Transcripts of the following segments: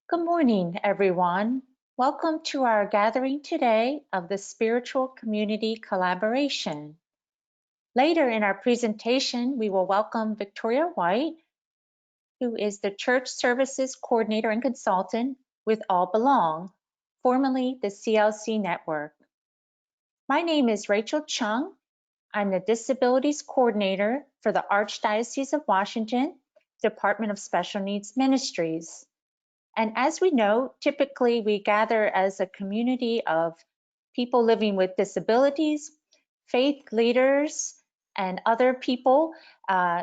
Good morning, everyone. Welcome to our gathering today of the Spiritual Community Collaboration. Later in our presentation, we will welcome Victoria White, who is the Church Services Coordinator and Consultant with All Belong, formerly the CLC Network. My name is Rachel Chung. I'm the Disabilities Coordinator for the Archdiocese of Washington, Department of Special Needs Ministries. And as we know, typically we gather as a community of people living with disabilities, faith leaders, and other people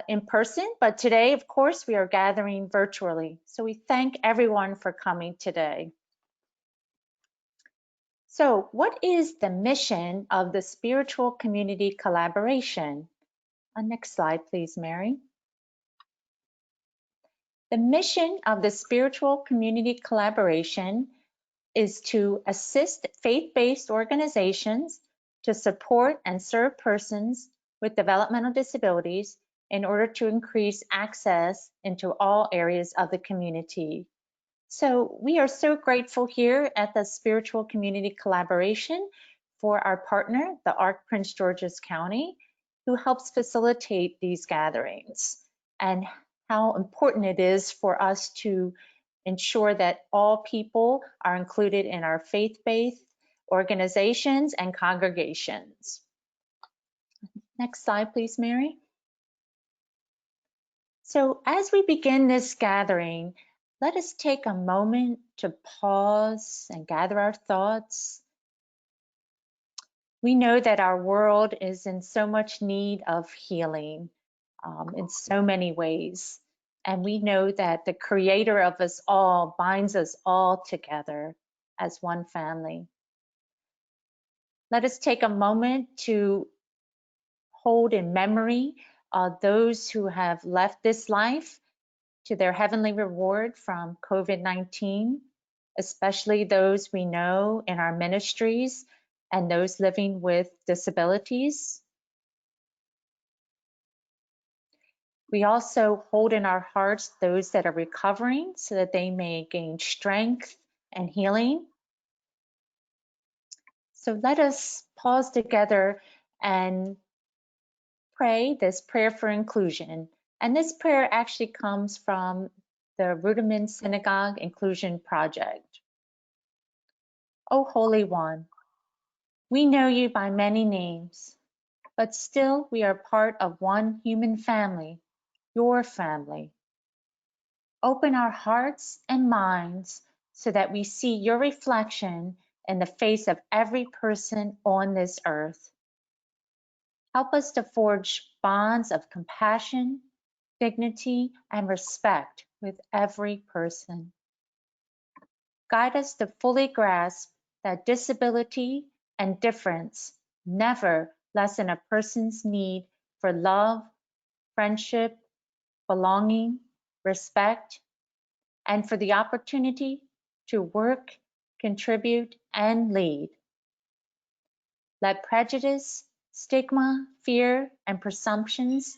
in person. But today, of course, we are gathering virtually. So we thank everyone for coming today. So what is the mission of the Spiritual Community Collaboration? Next slide, please, Mary. The mission of the Spiritual Community Collaboration is to assist faith-based organizations to support and serve persons with developmental disabilities in order to increase access into all areas of the community. So we are so grateful here at the Spiritual Community Collaboration for our partner, the ARC Prince George's County, who helps facilitate these gatherings, and how important it is for us to ensure that all people are included in our faith-based organizations and congregations. Next slide, please, Mary. So as we begin this gathering, let us take a moment to pause and gather our thoughts. We know that our world is in so much need of healing in so many ways. And we know that the Creator of us all binds us all together as one family. Let us take a moment to hold in memory those who have left this life to their heavenly reward from COVID-19, especially those we know in our ministries and those living with disabilities. We also hold in our hearts those that are recovering so that they may gain strength and healing. So let us pause together and pray this prayer for inclusion. And this prayer actually comes from the Rudiment Synagogue Inclusion Project. O Holy One, we know you by many names, but still we are part of one human family, your family. Open our hearts and minds so that we see your reflection in the face of every person on this earth. Help us to forge bonds of compassion, dignity, and respect with every person. Guide us to fully grasp that disability and difference never lessen a person's need for love, friendship, belonging, respect, and for the opportunity to work, contribute, and lead. Let prejudice, stigma, fear, and presumptions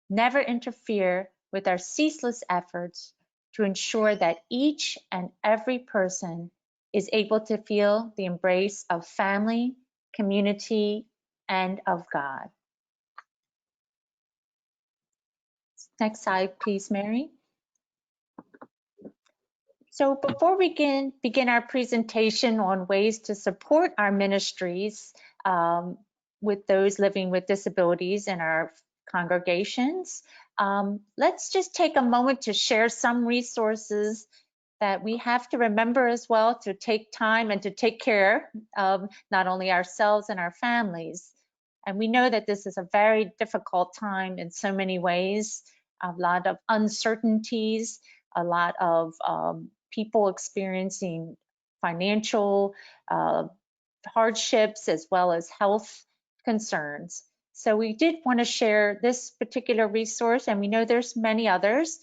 never interfere with our ceaseless efforts to ensure that each and every person is able to feel the embrace of family, community, and of God. Next slide, please, Mary. So before we begin our presentation on ways to support our ministries with those living with disabilities in our congregations, let's just take a moment to share some resources that we have to remember as well to take time and to take care of not only ourselves and our families. And we know that this is a very difficult time in so many ways, a lot of uncertainties, a lot of people experiencing financial hardships as well as health concerns. So we did want to share this particular resource, and we know there's many others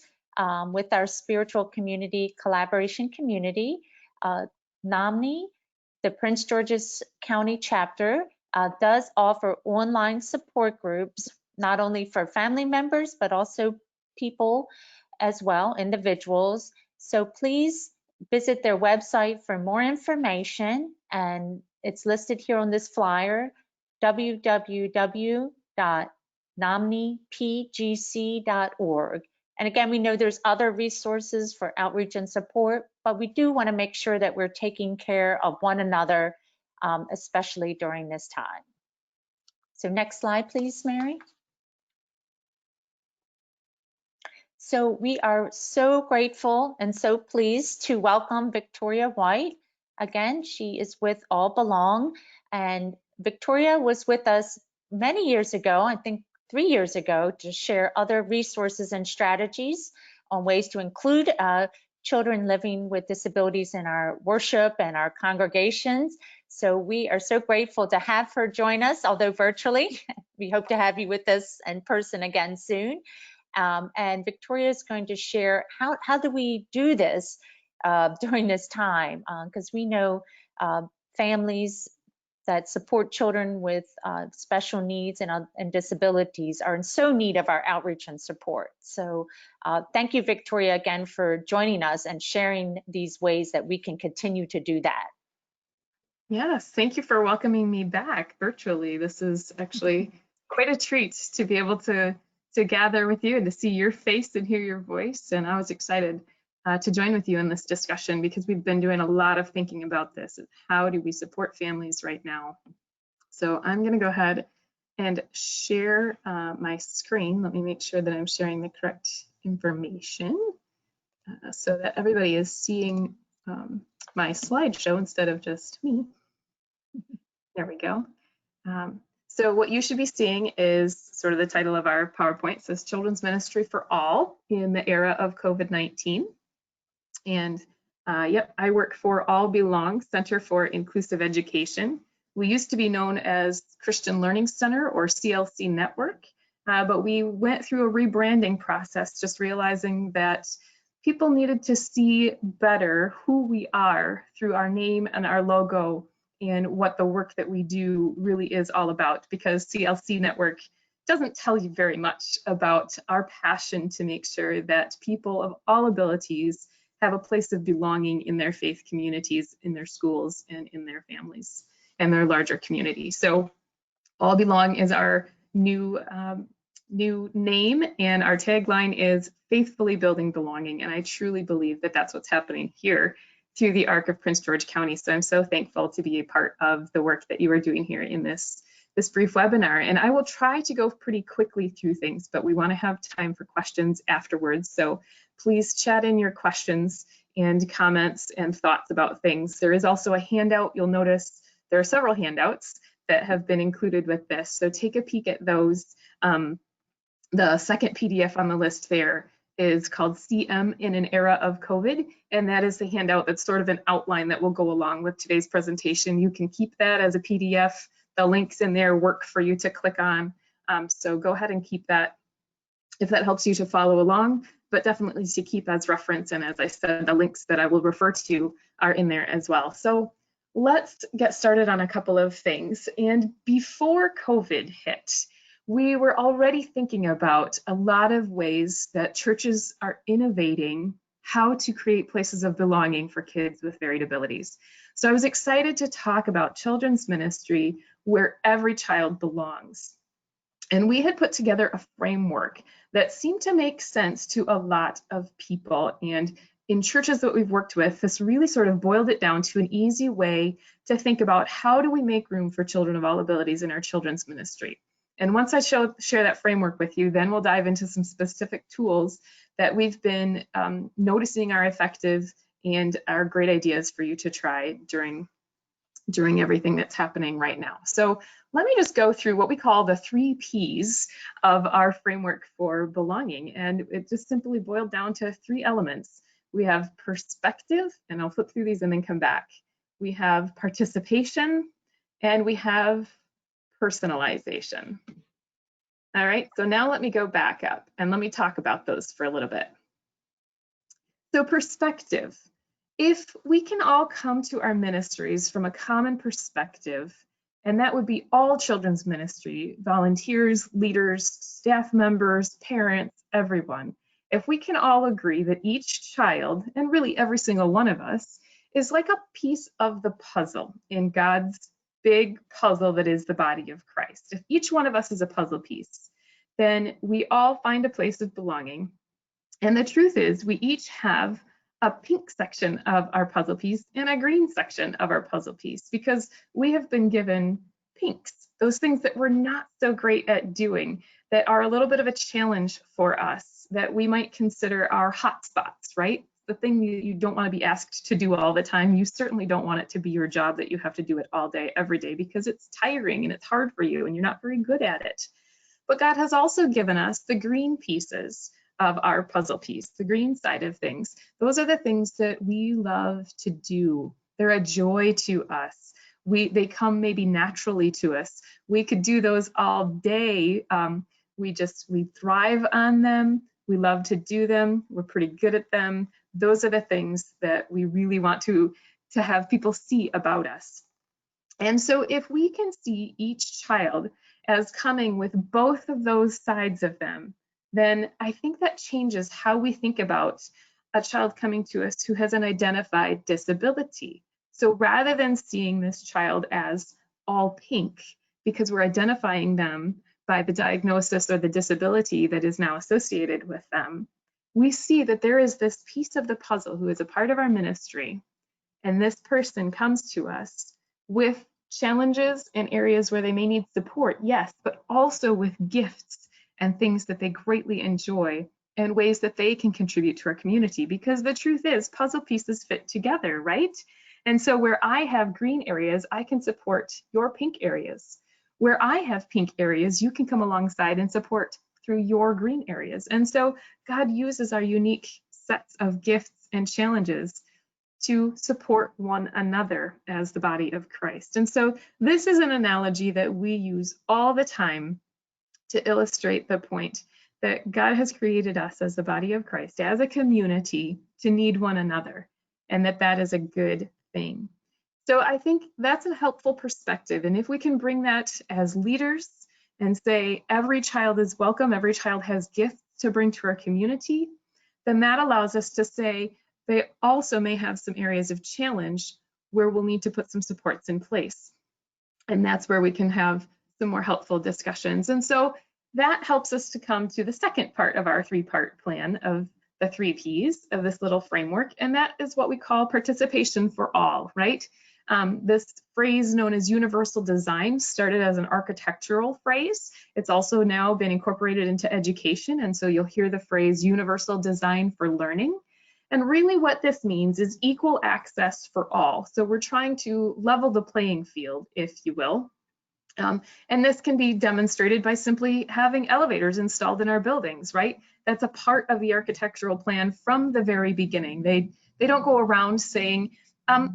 with our spiritual community collaboration community. NOMNI, the Prince George's County chapter, does offer online support groups, not only for family members, but also people as well, individuals. So please visit their website for more information, and it's listed here on this flyer, www.nomnipgc.org. And again, we know there's other resources for outreach and support, but we do want to make sure that we're taking care of one another, especially during this time. So next slide, please, Mary. So we are so grateful and so pleased to welcome Victoria White. Again, she is with All Belong, and Victoria was with us many years ago, I think 3 years ago, to share other resources and strategies on ways to include children living with disabilities in our worship and our congregations. So we are so grateful to have her join us, although virtually. We hope to have you with us in person again soon. And Victoria is going to share how do we do this during this time, because we know families that support children with special needs and disabilities are in so need of our outreach and support. So thank you, Victoria, again for joining us and sharing these ways that we can continue to do that. Yes, thank you for welcoming me back virtually. This is actually quite a treat to be able to gather with you and to see your face and hear your voice. And I was excited to join with you in this discussion because we've been doing a lot of thinking about this. How do we support families right now? So I'm going to go ahead and share my screen. Let me make sure that I'm sharing the correct information so that everybody is seeing my slideshow instead of just me. There we go. So what you should be seeing is sort of the title of our PowerPoint. It says Children's Ministry for All in the Era of COVID-19. And yep, I work for All Belong Center for Inclusive Education. We used to be known as Christian Learning Center or CLC Network, but we went through a rebranding process, just realizing that people needed to see better who we are through our name and our logo and what the work that we do really is all about, because CLC Network doesn't tell you very much about our passion to make sure that people of all abilities have a place of belonging in their faith communities, in their schools, and in their families and their larger community. So All Belong is our new name, and our tagline is faithfully building belonging. And I truly believe that that's what's happening here through the arc of Prince George County. So I'm so thankful to be a part of the work that you are doing here in this brief webinar. And I will try to go pretty quickly through things, but we want to have time for questions afterwards. So please chat in your questions and comments and thoughts about things. There is also a handout. You'll notice there are several handouts that have been included with this. So take a peek at those. The second PDF on the list there is called CM in an Era of COVID, and that is the handout that's sort of an outline that will go along with today's presentation. You can keep that as a PDF. The links in there work for you to click on, so go ahead and keep that if that helps you to follow along, but definitely to keep as reference. And as I said, the links that I will refer to are in there as well. So let's get started on a couple of things. And before COVID hit, we were already thinking about a lot of ways that churches are innovating how to create places of belonging for kids with varied abilities. So I was excited to talk about children's ministry where every child belongs. And we had put together a framework that seemed to make sense to a lot of people. And in churches that we've worked with, this really sort of boiled it down to an easy way to think about how do we make room for children of all abilities in our children's ministry. And once I share that framework with you, then we'll dive into some specific tools that we've been noticing are effective and are great ideas for you to try during everything that's happening right now. So let me just go through what we call the 3 Ps of our framework for belonging. And it just simply boiled down to 3 elements. We have perspective, and I'll flip through these and then come back. We have participation, and we have personalization. All right, so now let me go back up and let me talk about those for a little bit. So perspective. If we can all come to our ministries from a common perspective, and that would be all children's ministry, volunteers, leaders, staff members, parents, everyone. if we can all agree that each child, and really every single one of us, is like a piece of the puzzle in God's big puzzle that is the body of Christ. If each one of us is a puzzle piece, then we all find a place of belonging. And the truth is, we each have a pink section of our puzzle piece and a green section of our puzzle piece, because we have been given pinks, those things that we're not so great at doing, that are a little bit of a challenge for us, that we might consider our hot spots, right? The thing you don't want to be asked to do all the time. You certainly don't want it to be your job that you have to do it all day, every day, because it's tiring and it's hard for you and you're not very good at it. But God has also given us the green pieces of our puzzle piece, the green side of things. Those are the things that we love to do. They're a joy to us. They come maybe naturally to us. We could do those all day. We thrive on them. We love to do them. We're pretty good at them. Those are the things that we really want to have people see about us. And so if we can see each child as coming with both of those sides of them, then I think that changes how we think about a child coming to us who has an identified disability. So rather than seeing this child as all pink, because we're identifying them by the diagnosis or the disability that is now associated with them, we see that there is this piece of the puzzle who is a part of our ministry, and this person comes to us with challenges and areas where they may need support, yes, but also with gifts and things that they greatly enjoy and ways that they can contribute to our community. Because the truth is, puzzle pieces fit together, right? And so where I have green areas, I can support your pink areas. Where I have pink areas, you can come alongside and support through your green areas. And so God uses our unique sets of gifts and challenges to support one another as the body of Christ. And so this is an analogy that we use all the time to illustrate the point that God has created us as the body of Christ, as a community, to need one another, and that is a good thing. So I think that's a helpful perspective. And if we can bring that as leaders and say every child is welcome, every child has gifts to bring to our community, then that allows us to say they also may have some areas of challenge where we'll need to put some supports in place. And that's where we can have some more helpful discussions. And so that helps us to come to the second part of our three-part plan of the 3 Ps of this little framework. And that is what we call participation for all, right? This phrase known as universal design started as an architectural phrase. It's also now been incorporated into education. And so you'll hear the phrase universal design for learning. And really what this means is equal access for all. So we're trying to level the playing field, if you will. And this can be demonstrated by simply having elevators installed in our buildings, right? That's a part of the architectural plan from the very beginning. They don't go around saying,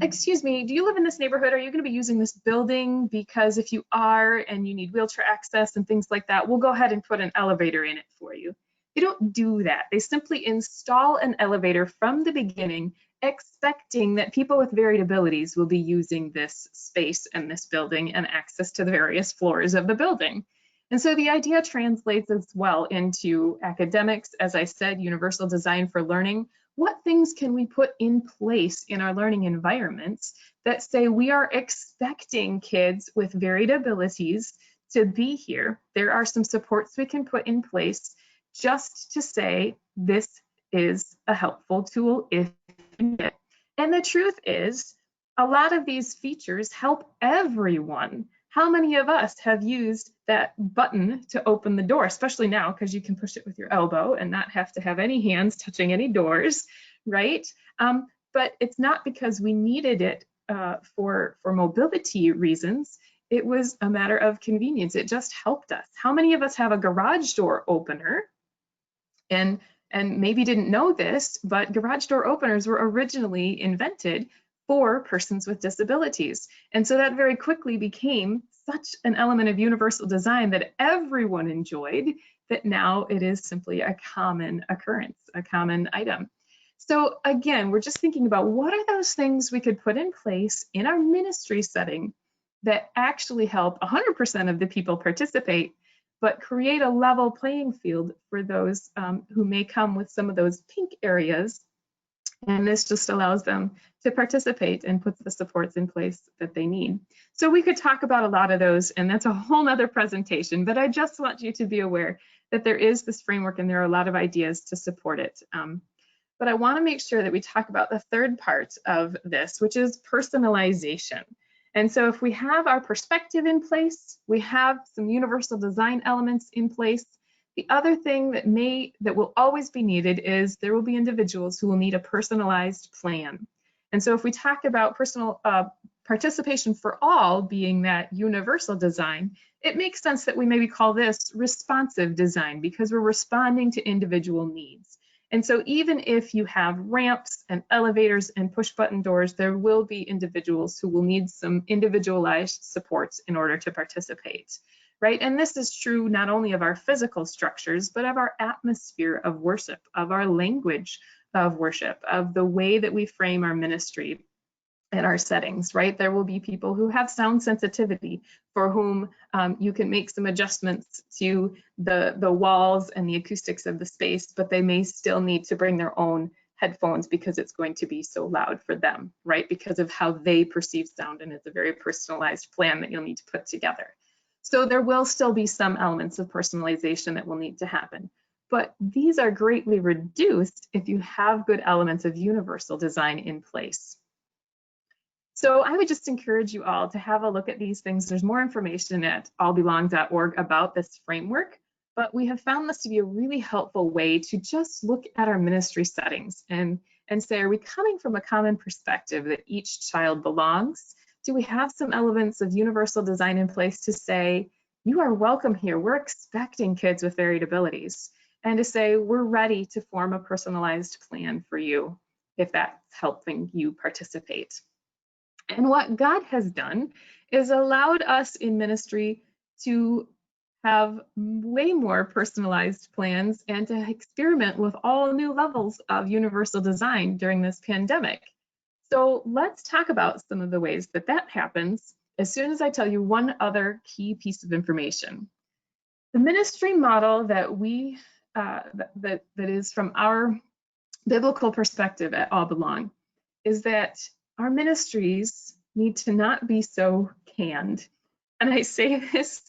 excuse me, do you live in this neighborhood? Are you going to be using this building? Because if you are and you need wheelchair access and things like that, we'll go ahead and put an elevator in it for you. They don't do that. They simply install an elevator from the beginning, expecting that people with varied abilities will be using this space and this building and access to the various floors of the building. And so the idea translates as well into academics. As I said, universal design for learning. What things can we put in place in our learning environments that say we are expecting kids with varied abilities to be here? There are some supports we can put in place just to say this is a helpful tool if you need it. And the truth is, a lot of these features help everyone. How many of us have used that button to open the door, especially now because you can push it with your elbow and not have to have any hands touching any doors, right? But it's not because we needed it for mobility reasons. It was a matter of convenience. It just helped us. How many of us have a garage door opener and maybe didn't know this, but garage door openers were originally invented for persons with disabilities. And so that very quickly became such an element of universal design that everyone enjoyed, that now it is simply a common occurrence, a common item. So again, we're just thinking about what are those things we could put in place in our ministry setting that actually help 100% of the people participate, but create a level playing field for those who may come with some of those pink areas. And this just allows them to participate and puts the supports in place that they need. So we could talk about a lot of those, and that's a whole nother presentation, but I just want you to be aware that there is this framework and there are a lot of ideas to support it. But I want to make sure that we talk about the third part of this, which is personalization. And so if we have our perspective in place, we have some universal design elements in place, the other thing that will always be needed is there will be individuals who will need a personalized plan. And so if we talk about personal participation for all being that universal design, it makes sense that we maybe call this responsive design because we're responding to individual needs. And so even if you have ramps and elevators and push button doors, there will be individuals who will need some individualized supports in order to participate. Right? And this is true not only of our physical structures, but of our atmosphere of worship, of our language of worship, of the way that we frame our ministry and our settings, right? There will be people who have sound sensitivity for whom you can make some adjustments to the walls and the acoustics of the space, but they may still need to bring their own headphones because it's going to be so loud for them, right? Because of how they perceive sound, and it's a very personalized plan that you'll need to put together. So there will still be some elements of personalization that will need to happen, but these are greatly reduced if you have good elements of universal design in place. So I would just encourage you all to have a look at these things. There's more information at allbelong.org about this framework, but we have found this to be a really helpful way to just look at our ministry settings and say, are we coming from a common perspective that each child belongs? Do we have some elements of universal design in place to say, you are welcome here. We're expecting kids with varied abilities. And to say, we're ready to form a personalized plan for you if that's helping you participate. And what God has done is allowed us in ministry to have way more personalized plans and to experiment with all new levels of universal design during this pandemic. So let's talk about some of the ways that that happens as soon as I tell you one other key piece of information. The ministry model that we that is from our biblical perspective at All Belong is that our ministries need to not be so canned. And I say this,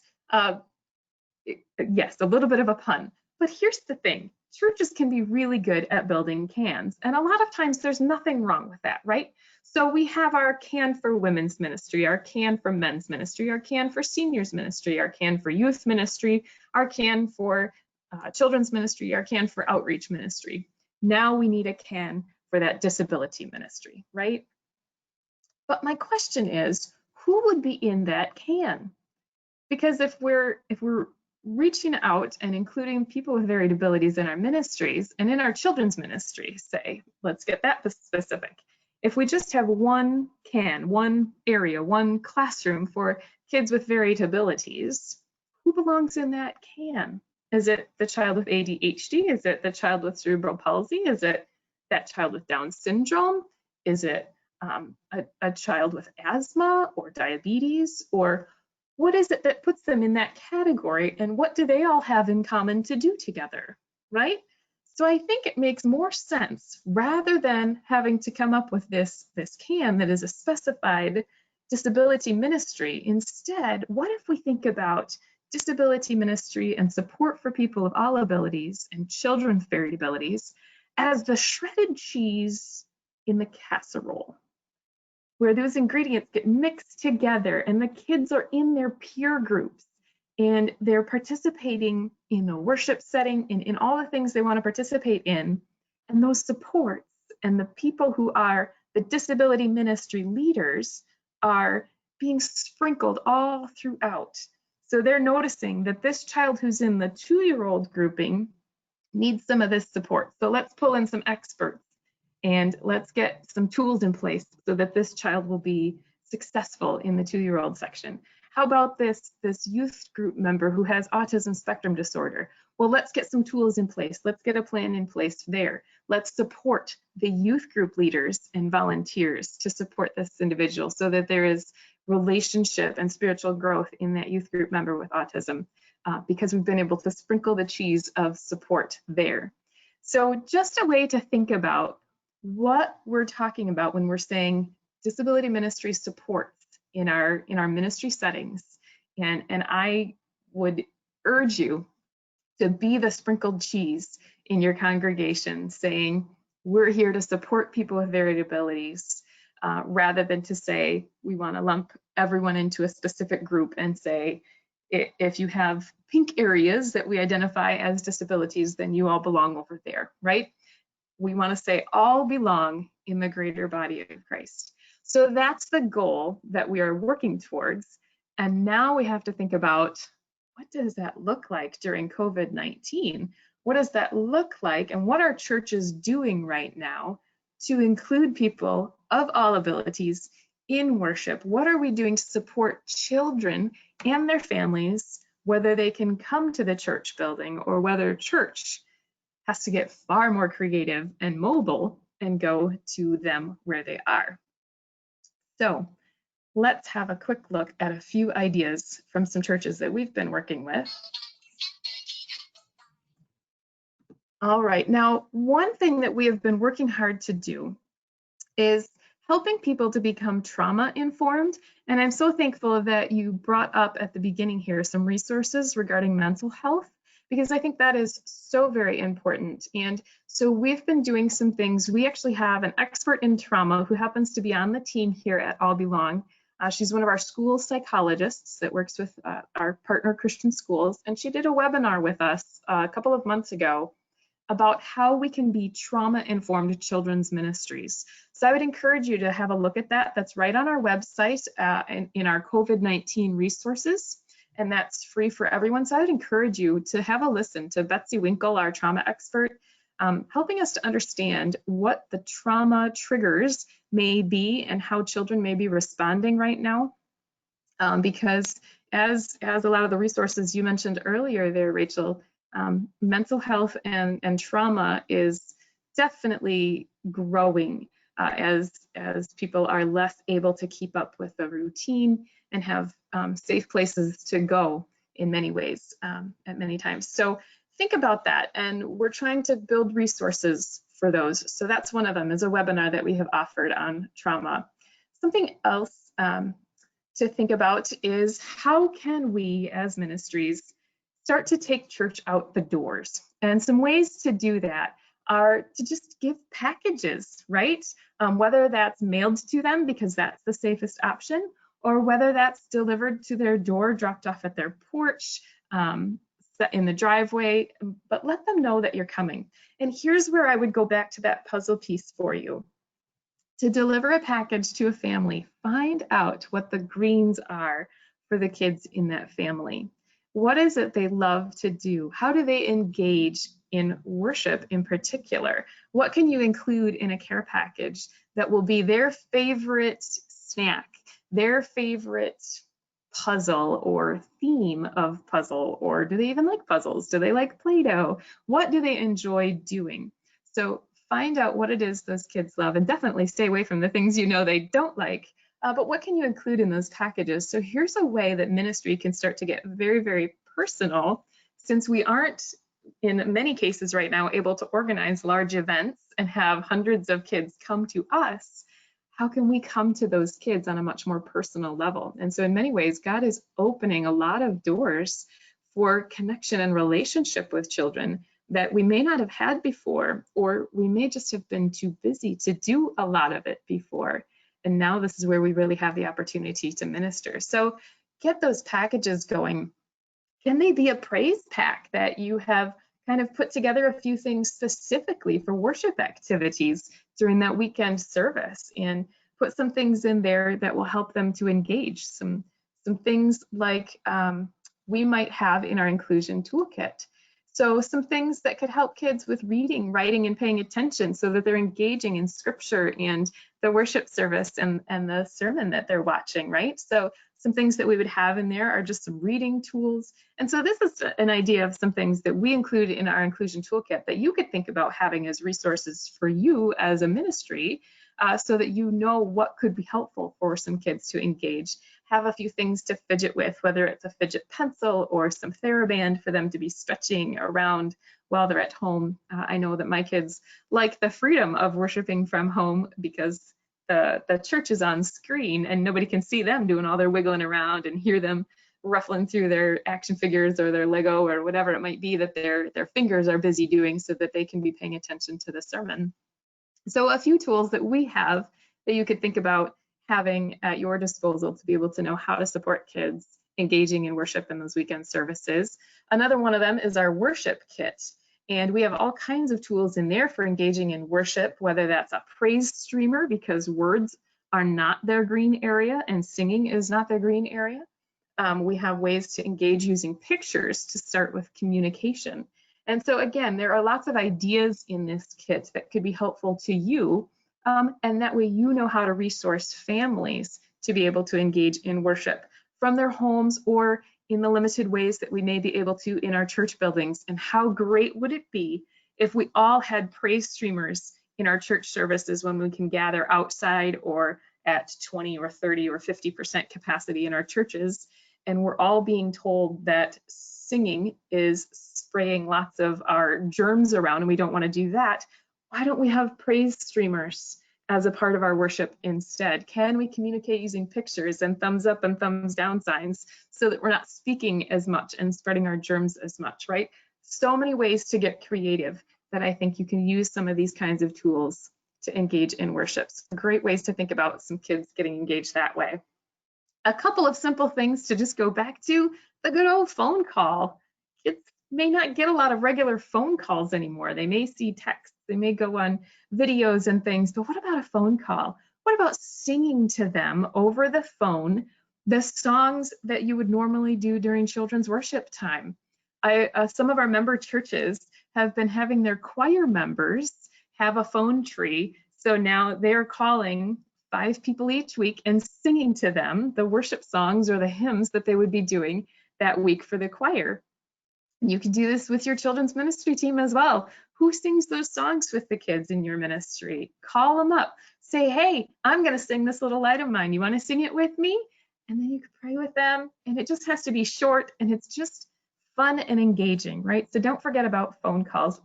yes, a little bit of a pun, but here's the thing. Churches can be really good at building cans, and a lot of times there's nothing wrong with that, right? So we have our can for women's ministry, our can for men's ministry, our can for seniors ministry, our can for youth ministry, our can for children's ministry, our can for outreach ministry. Now we need a can for that disability ministry, right? But my question is, who would be in that can? Because if we're reaching out and including people with varied abilities in our ministries and in our children's ministry, say, let's get that specific. If we just have one can, one area, one classroom for kids with varied abilities, who belongs in that can? Is it the child with ADHD? Is it the child with cerebral palsy? Is it that child with Down syndrome? Is it a child with asthma or diabetes? Or what is it that puts them in that category, and what do they all have in common to do together, right? So I think it makes more sense, rather than having to come up with this can that is a specified disability ministry. Instead, what if we think about disability ministry and support for people of all abilities and children with varied abilities as the shredded cheese in the casserole, where those ingredients get mixed together and the kids are in their peer groups and they're participating in a worship setting and in all the things they want to participate in. And those supports and the people who are the disability ministry leaders are being sprinkled all throughout. So they're noticing that this child who's in the 2-year-old grouping needs some of this support. So let's pull in some experts and let's get some tools in place so that this child will be successful in the 2-year-old section. How about this youth group member who has autism spectrum disorder? Well, let's get some tools in place. Let's get a plan in place there. Let's support the youth group leaders and volunteers to support this individual so that there is relationship and spiritual growth in that youth group member with autism. because we've been able to sprinkle the cheese of support there. So just a way to think about what we're talking about when we're saying disability ministry supports in our ministry settings. And I would urge you to be the sprinkled cheese in your congregation, saying, we're here to support people with varied abilities, rather than to say, we want to lump everyone into a specific group and say, if you have pink areas that we identify as disabilities, then you all belong over there, right? We want to say all belong in the greater body of Christ. So that's the goal that we are working towards. And now we have to think about, what does that look like during COVID-19? What does that look like? And what are churches doing right now to include people of all abilities in worship? What are we doing to support children and their families, whether they can come to the church building or whether church has to get far more creative and mobile and go to them where they are? So let's have a quick look at a few ideas from some churches that we've been working with. All right, now one thing that we have been working hard to do is helping people to become trauma informed. And I'm so thankful that you brought up at the beginning here some resources regarding mental health, because I think that is so very important. And so we've been doing some things. We actually have an expert in trauma who happens to be on the team here at All Belong. She's one of our school psychologists that works with our partner Christian schools. And she did a webinar with us a couple of months ago about how we can be trauma-informed children's ministries. So I would encourage you to have a look at that. That's right on our website in our COVID-19 resources, and that's free for everyone. So I would encourage you to have a listen to Betsy Winkle, our trauma expert, helping us to understand what the trauma triggers may be and how children may be responding right now. Because as a lot of the resources you mentioned earlier there, Rachel, mental health and trauma is definitely growing as people are less able to keep up with the routine and have safe places to go in many ways at many times. So think about that, and we're trying to build resources for those. So that's one of them, is a webinar that we have offered on trauma. Something else to think about is, how can we as ministries start to take church out the doors? And some ways to do that are to just give packages, right? Whether that's mailed to them because that's the safest option, or whether that's delivered to their door, dropped off at their porch, in the driveway, but let them know that you're coming. And here's where I would go back to that puzzle piece for you. To deliver a package to a family, find out what the greens are for the kids in that family. What is it they love to do? How do they engage in worship in particular? What can you include in a care package that will be their favorite snack, their favorite puzzle or theme of puzzle? Or do they even like puzzles? Do they like Play-Doh? What do they enjoy doing? So find out what it is those kids love, and definitely stay away from the things you know they don't like. But what can you include in those packages? So here's a way that ministry can start to get very, very personal, since we aren't, in many cases right now, able to organize large events and have hundreds of kids come to us. How can we come to those kids on a much more personal level? And so in many ways, God is opening a lot of doors for connection and relationship with children that we may not have had before, or we may just have been too busy to do a lot of it before. And now this is where we really have the opportunity to minister. So get those packages going. Can they be a praise pack that you have kind of put together a few things specifically for worship activities during that weekend service, and put some things in there that will help them to engage? Some things like we might have in our inclusion toolkit. So some things that could help kids with reading, writing, and paying attention so that they're engaging in scripture and the worship service and the sermon that they're watching, right? So some things that we would have in there are just some reading tools. And so this is an idea of some things that we include in our inclusion toolkit that you could think about having as resources for you as a ministry, so that you know what could be helpful for some kids to engage. have a few things to fidget with, whether it's a fidget pencil or some TheraBand for them to be stretching around while they're at home. I know that my kids like the freedom of worshiping from home because the church is on screen and nobody can see them doing all their wiggling around and hear them ruffling through their action figures or their Lego or whatever it might be that their fingers are busy doing, so that they can be paying attention to the sermon. So a few tools that we have that you could think about having at your disposal to be able to know how to support kids engaging in worship in those weekend services. Another one of them is our worship kit. And we have all kinds of tools in there for engaging in worship, whether that's a praise streamer, because words are not their green area and singing is not their green area. We have ways to engage using pictures to start with communication. And so again, there are lots of ideas in this kit that could be helpful to you. And that way you know how to resource families to be able to engage in worship from their homes or in the limited ways that we may be able to in our church buildings. And how great would it be if we all had praise streamers in our church services when we can gather outside or at 20 or 30 or 50% capacity in our churches, and we're all being told that singing is spraying lots of our germs around and we don't want to do that. Why don't we have praise streamers as a part of our worship instead? Can we communicate using pictures and thumbs up and thumbs down signs so that we're not speaking as much and spreading our germs as much, right? So many ways to get creative that I think you can use some of these kinds of tools to engage in worship. So great ways to think about some kids getting engaged that way. A couple of simple things to just go back to: the good old phone call. Kids may not get a lot of regular phone calls anymore. They may see texts, they may go on videos and things, but what about a phone call? What about singing to them over the phone the songs that you would normally do during children's worship time? Some of our member churches have been having their choir members have a phone tree. So now they're calling 5 people each week and singing to them the worship songs or the hymns that they would be doing that week for the choir. You can do this with your children's ministry team as well. Who sings those songs with the kids in your ministry? Call them up. Say, hey, I'm going to sing this little light of mine. You want to sing it with me? And then you can pray with them. And it just has to be short and it's just fun and engaging, right? So don't forget about phone calls.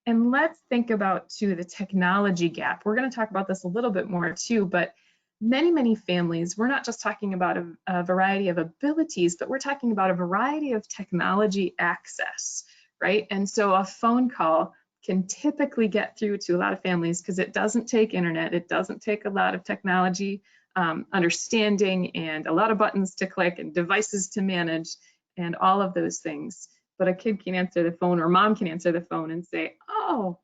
And let's think about, too, the technology gap. We're going to talk about this a little bit more, too, but many families, we're not just talking about a variety of abilities, but we're talking about a variety of technology access, right? And so a phone call can typically get through to a lot of families because it doesn't take internet, it doesn't take a lot of technology understanding and a lot of buttons to click and devices to manage and all of those things. But a kid can answer the phone or mom can answer the phone and say, oh,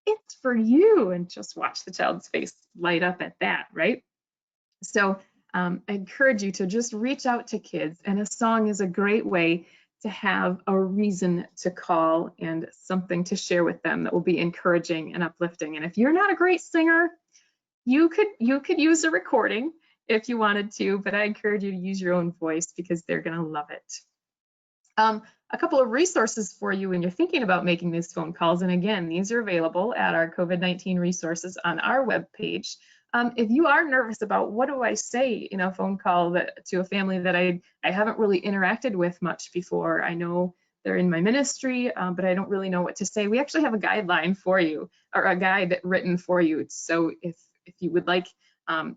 it's for you, and just watch the child's face light up at that, right? So I encourage you to just reach out to kids, and a song is a great way to have a reason to call and something to share with them that will be encouraging and uplifting. And if you're not a great singer, you could use a recording if you wanted to, but I encourage you to use your own voice because they're going to love it. A couple of resources for you when you're thinking about making these phone calls. And again, these are available at our COVID-19 resources on our webpage. If you are nervous about what do I say in a phone call to a family that I haven't really interacted with much before, I know they're in my ministry, but I don't really know what to say, we actually have a guideline for you, or a guide written for you. So if you would like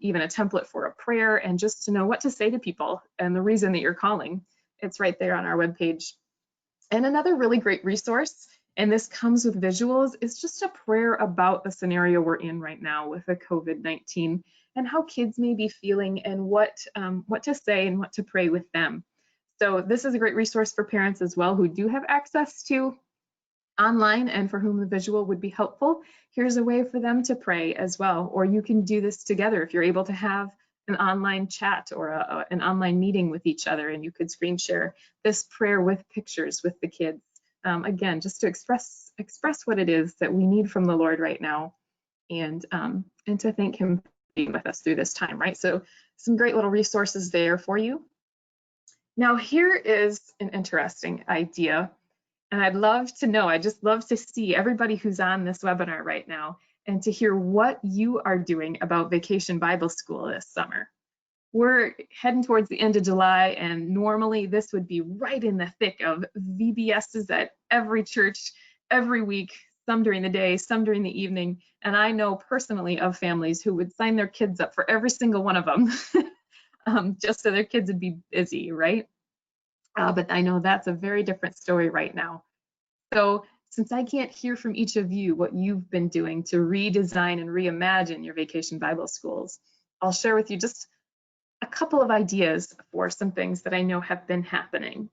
even a template for a prayer and just to know what to say to people and the reason that you're calling, it's right there on our webpage. And another really great resource, and this comes with visuals, is just a prayer about the scenario we're in right now with the COVID-19 and how kids may be feeling and what to say and what to pray with them. So this is a great resource for parents as well who do have access to online and for whom the visual would be helpful. Here's a way for them to pray as well, or you can do this together if you're able to have an online chat or an online meeting with each other, and you could screen share this prayer with pictures with the kids. Again, just to express what it is that we need from the Lord right now, and to thank Him for being with us through this time, right? So some great little resources there for you. Now here is an interesting idea, and I'd just love to see everybody who's on this webinar right now and to hear what you are doing about Vacation Bible School this summer. we're heading towards the end of July, and normally this would be right in the thick of VBSs at every church, every week, some during the day, some during the evening. And I know personally of families who would sign their kids up for every single one of them just so their kids would be busy, right? But I know that's a very different story right now. So since I can't hear from each of you what you've been doing to redesign and reimagine your Vacation Bible Schools, I'll share with you just a couple of ideas for some things that I know have been happening.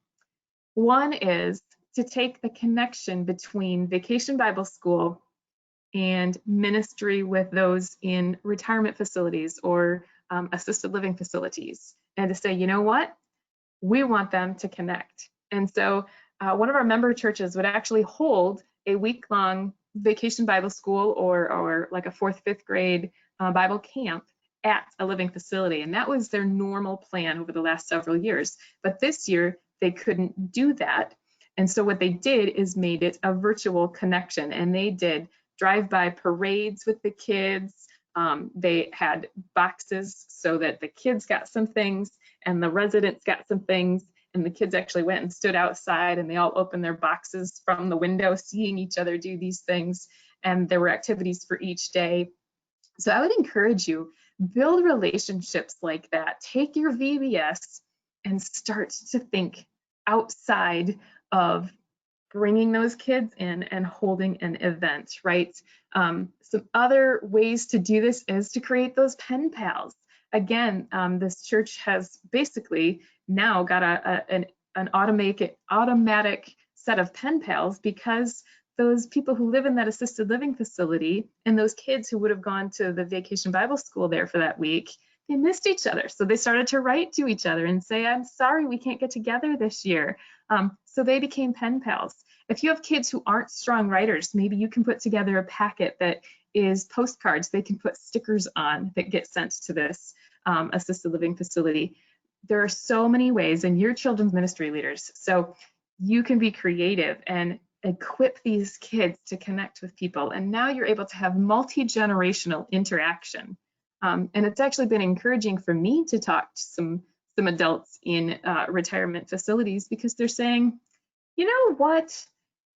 One is to take the connection between Vacation Bible School and ministry with those in retirement facilities or assisted living facilities, and to say, you know what, we want them to connect. And so one of our member churches would actually hold a week-long Vacation Bible School or like a 4th, 5th grade Bible camp at a living facility. And that was their normal plan over the last several years. But this year, they couldn't do that. And so what they did is made it a virtual connection. And they did drive-by parades with the kids. They had boxes so that the kids got some things and the residents got some things. And the kids actually went and stood outside and they all opened their boxes from the window, seeing each other do these things. And there were activities for each day. So I would encourage you, build relationships like that. Take your VBS and start to think outside of bringing those kids in and holding an event, right? Some other ways to do this is to create those pen pals. Again, this church has basically now got an automatic set of pen pals because those people who live in that assisted living facility and those kids who would have gone to the Vacation Bible School there for that week, they missed each other. So they started to write to each other and say, I'm sorry, we can't get together this year. So they became pen pals. If you have kids who aren't strong writers, maybe you can put together a packet that is postcards they can put stickers on that get sent to this assisted living facility. There are so many ways, and you're children's ministry leaders, so you can be creative and equip these kids to connect with people. And now you're able to have multi-generational interaction. And it's actually been encouraging for me to talk to some adults in retirement facilities because they're saying, you know what?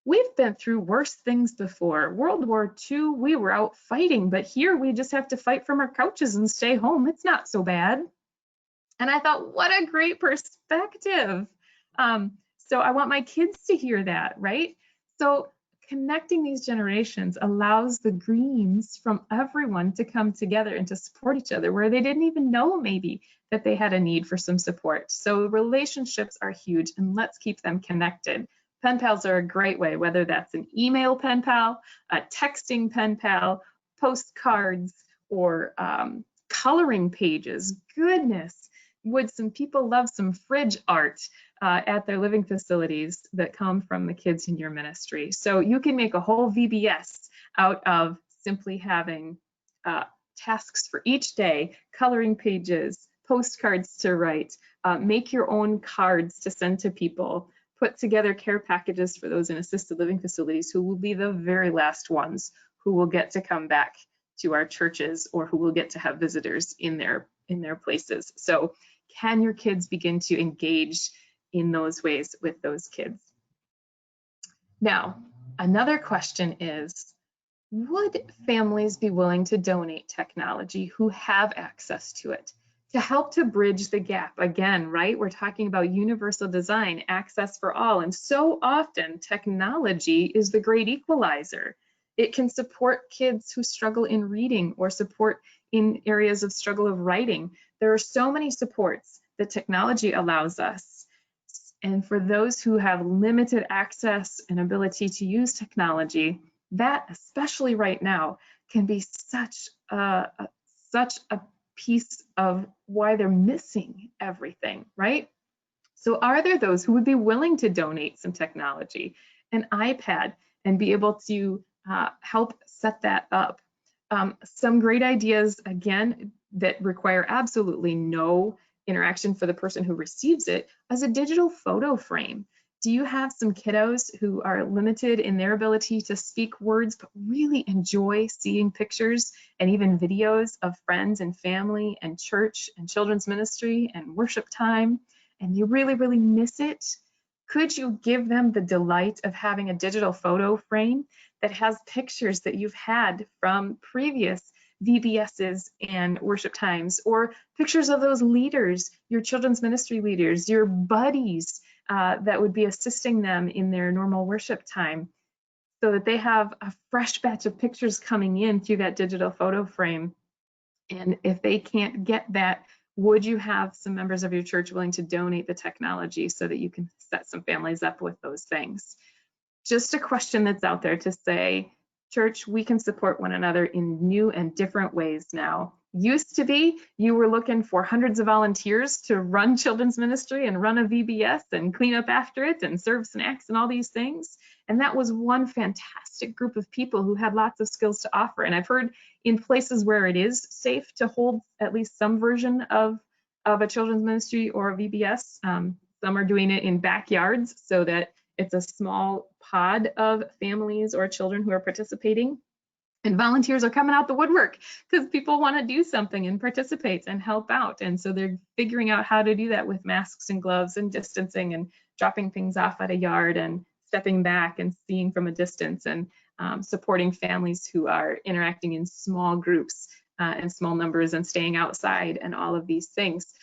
We've been through worse things before. World War II, we were out fighting, but here we just have to fight from our couches and stay home. It's not so bad. And I thought, what a great perspective. So I want my kids to hear that, right? So connecting these generations allows the Greens from everyone to come together and to support each other where they didn't even know maybe that they had a need for some support. So relationships are huge, and let's keep them connected. Pen pals are a great way, whether that's an email pen pal, a texting pen pal, postcards, or coloring pages. Goodness, would some people love some fridge art at their living facilities that come from the kids in your ministry? So you can make a whole VBS out of simply having tasks for each day, coloring pages, postcards to write, make your own cards to send to people, put together care packages for those in assisted living facilities who will be the very last ones who will get to come back to our churches or who will get to have visitors in their places. So can your kids begin to engage in those ways with those kids? Now, another question is, would families be willing to donate technology who have access to it to help to bridge the gap? Again, right, we're talking about universal design, access for all, and so often technology is the great equalizer. It can support kids who struggle in reading or support in areas of struggle of writing. There are so many supports that technology allows us. And for those who have limited access and ability to use technology, that, especially right now, can be such a piece of why they're missing everything, right? So are there those who would be willing to donate some technology, an iPad, and be able to help set that up? Some great ideas, again, that require absolutely no interaction for the person who receives it, as a digital photo frame. Do you have some kiddos who are limited in their ability to speak words, but really enjoy seeing pictures and even videos of friends and family and church and children's ministry and worship time, and you really, really miss it? Could you give them the delight of having a digital photo frame that has pictures that you've had from previous VBSs and worship times, or pictures of those leaders, your children's ministry leaders, your buddies that would be assisting them in their normal worship time, so that they have a fresh batch of pictures coming in through that digital photo frame? And if they can't get that, would you have some members of your church willing to donate the technology so that you can set some families up with those things? Just a question that's out there to say, church, we can support one another in new and different ways now. Used to be, you were looking for hundreds of volunteers to run children's ministry and run a VBS and clean up after it and serve snacks and all these things. And that was one fantastic group of people who had lots of skills to offer. And I've heard in places where it is safe to hold at least some version of a children's ministry or a VBS, some are doing it in backyards so that it's a small pod of families or children who are participating. And volunteers are coming out the woodwork because people want to do something and participate and help out. And so they're figuring out how to do that with masks and gloves and distancing and dropping things off at a yard and stepping back and seeing from a distance, and supporting families who are interacting in small groups and small numbers and staying outside and all of these things.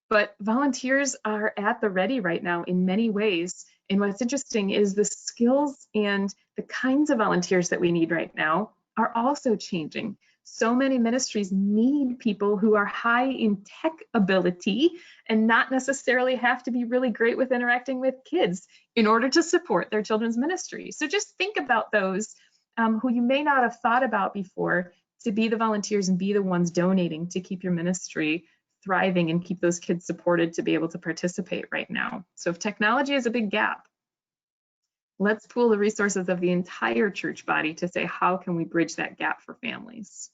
But volunteers are at the ready right now in many ways. And what's interesting is the skills and the kinds of volunteers that we need right now are also changing. So many ministries need people who are high in tech ability and not necessarily have to be really great with interacting with kids in order to support their children's ministry. So just think about those who you may not have thought about before to be the volunteers and be the ones donating to keep your ministry thriving and keep those kids supported to be able to participate right now. So if technology is a big gap, let's pool the resources of the entire church body to say, how can we bridge that gap for families?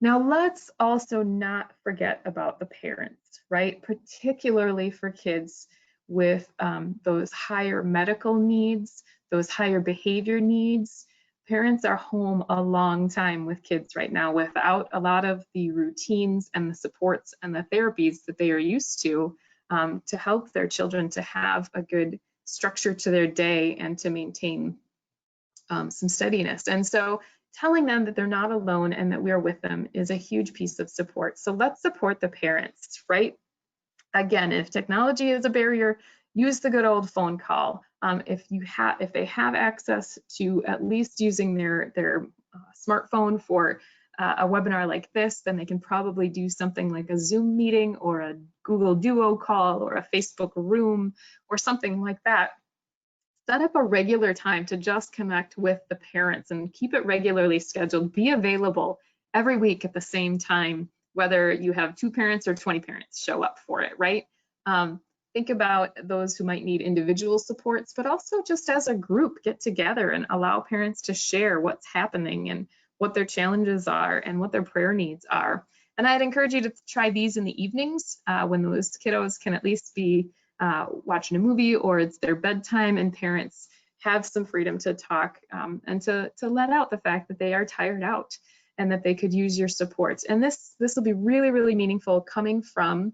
Now, let's also not forget about the parents, right? Particularly for kids with those higher medical needs, those higher behavior needs. Parents are home a long time with kids right now without a lot of the routines and the supports and the therapies that they are used to help their children to have a good structure to their day and to maintain some steadiness. And so telling them that they're not alone and that we are with them is a huge piece of support. So let's support the parents, right? Again, if technology is a barrier, use the good old phone call. If they have access to at least using their smartphone for a webinar like this, then they can probably do something like a Zoom meeting or a Google Duo call or a Facebook Room or something like that. Set up a regular time to just connect with the parents and keep it regularly scheduled. Be available every week at the same time, whether you have 2 parents or 20 parents show up for it, right? Think about those who might need individual supports, but also just as a group, get together and allow parents to share what's happening and what their challenges are and what their prayer needs are. And I'd encourage you to try these in the evenings when those kiddos can at least be watching a movie or it's their bedtime, and parents have some freedom to talk and to let out the fact that they are tired out and that they could use your support. And this will be really, really meaningful coming from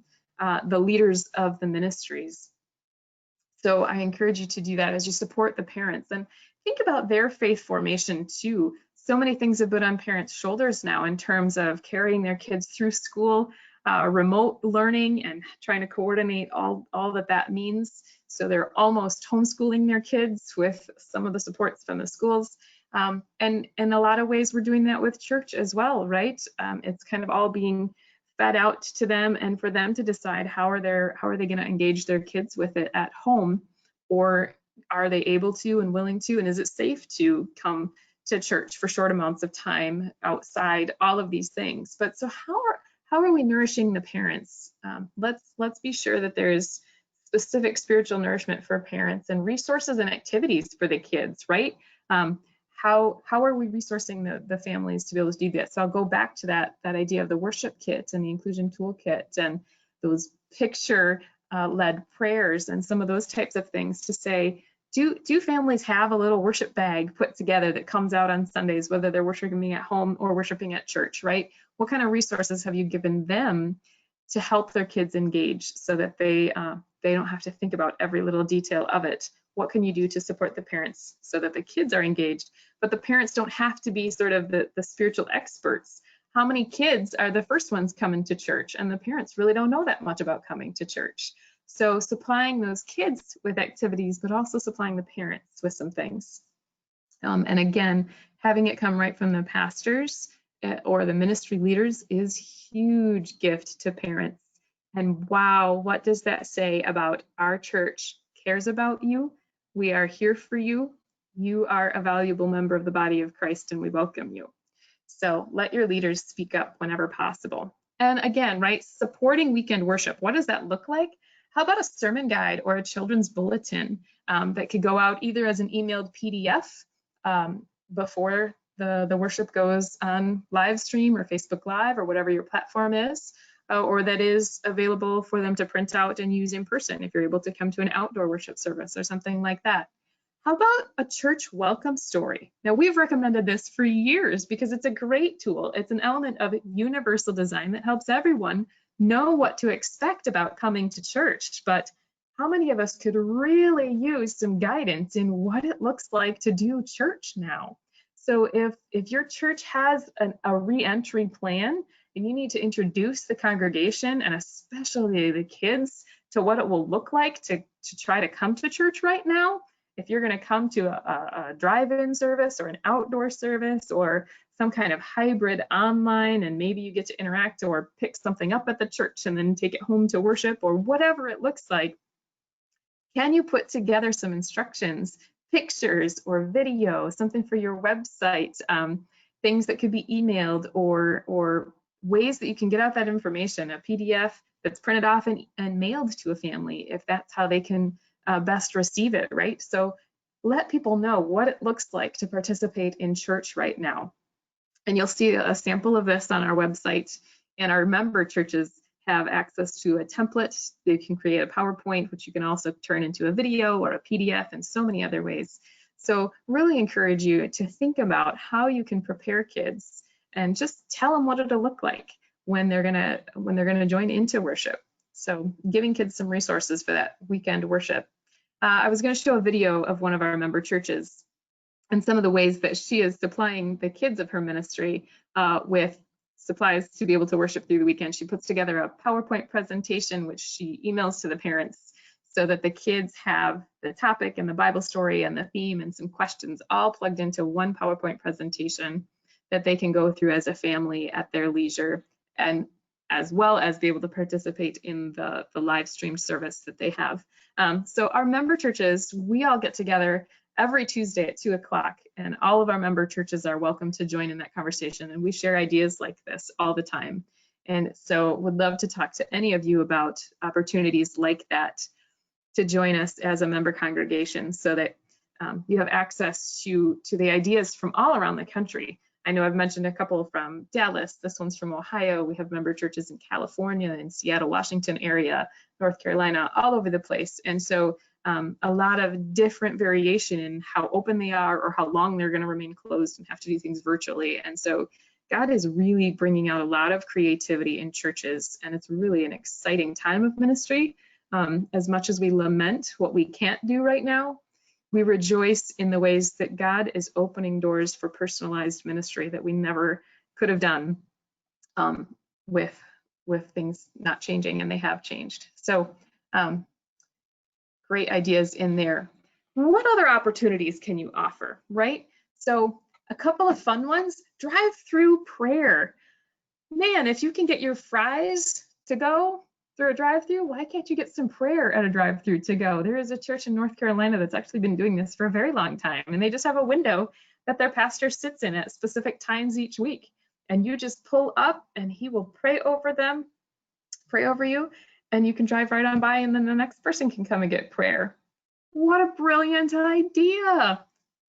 the leaders of the ministries. So I encourage you to do that as you support the parents, and think about their faith formation too. So many things have been on parents' shoulders now in terms of carrying their kids through school, remote learning, and trying to coordinate all that means. So they're almost homeschooling their kids with some of the supports from the schools. And in a lot of ways, we're doing that with church as well, right? It's kind of all being fed out to them, and for them to decide how are they going to engage their kids with it at home, or are they able to and willing to, and is it safe to come to church for short amounts of time outside, all of these things. But so how are we nourishing the parents? Let's be sure that there's specific spiritual nourishment for parents and resources and activities for the kids, right? How are we resourcing the families to be able to do this? So I'll go back to that idea of the worship kit and the inclusion toolkit and those picture led prayers and some of those types of things to say, do families have a little worship bag put together that comes out on Sundays, whether they're worshiping at home or worshiping at church, right? What kind of resources have you given them to help their kids engage so that they don't have to think about every little detail of it? What can you do to support the parents so that the kids are engaged, but the parents don't have to be sort of the spiritual experts? How many kids are the first ones coming to church and the parents really don't know that much about coming to church? So supplying those kids with activities, but also supplying the parents with some things. And again, having it come right from the pastors or the ministry leaders is huge gift to parents. And wow, what does that say about our church cares about you? We are here for you. You are a valuable member of the body of Christ and we welcome you. So let your leaders speak up whenever possible. And again, right, supporting weekend worship. What does that look like? How about a sermon guide or a children's bulletin that could go out either as an emailed PDF before the worship goes on live stream or Facebook Live or whatever your platform is, or that is available for them to print out and use in person if you're able to come to an outdoor worship service or something like that. How about a church welcome story? Now, we've recommended this for years because it's a great tool. It's an element of universal design that helps everyone know what to expect about coming to church. But how many of us could really use some guidance in what it looks like to do church now? So if your church has a re-entry plan and you need to introduce the congregation and especially the kids to what it will look like to try to come to church right now, if you're going to come to a drive-in service or an outdoor service or some kind of hybrid online, and maybe you get to interact or pick something up at the church and then take it home to worship or whatever it looks like, can you put together some instructions, pictures or video, something for your website, things that could be emailed or ways that you can get out that information, a PDF that's printed off and mailed to a family if that's how they can best receive it, right? So let people know what it looks like to participate in church right now. And you'll see a sample of this on our website, and our member churches have access to a template. They can create a PowerPoint, which you can also turn into a video or a PDF and so many other ways. So really encourage you to think about how you can prepare kids and just tell them what it'll look like when they're gonna join into worship. So giving kids some resources for that weekend worship. I was going to show a video of one of our member churches and some of the ways that she is supplying the kids of her ministry with supplies to be able to worship through the weekend. She puts together a PowerPoint presentation, which she emails to the parents so that the kids have the topic and the Bible story and the theme and some questions all plugged into one PowerPoint presentation that they can go through as a family at their leisure, and as well as be able to participate in the live stream service that they have. So our member churches, we all get together every Tuesday at 2 o'clock, and all of our member churches are welcome to join in that conversation, and we share ideas like this all the time. And so would love to talk to any of you about opportunities like that to join us as a member congregation so that you have access to the ideas from all around the country. I know I've mentioned a couple from Dallas. This one's from Ohio. We have member churches in California, in Seattle, Washington area, North Carolina, all over the place. And so a lot of different variation in how open they are or how long they're going to remain closed and have to do things virtually. And so God is really bringing out a lot of creativity in churches, and it's really an exciting time of ministry. As much as we lament what we can't do right now, we rejoice in the ways that God is opening doors for personalized ministry that we never could have done with things not changing, and they have changed. So great ideas in there. What other opportunities can you offer, right? So a couple of fun ones, drive-through prayer. Man, if you can get your fries to go through a drive-through, why can't you get some prayer at a drive-through to go? There is a church in North Carolina that's actually been doing this for a very long time, and they just have a window that their pastor sits in at specific times each week, and you just pull up and he will pray over them, pray over you, and you can drive right on by, and then the next person can come and get prayer. What a brilliant idea.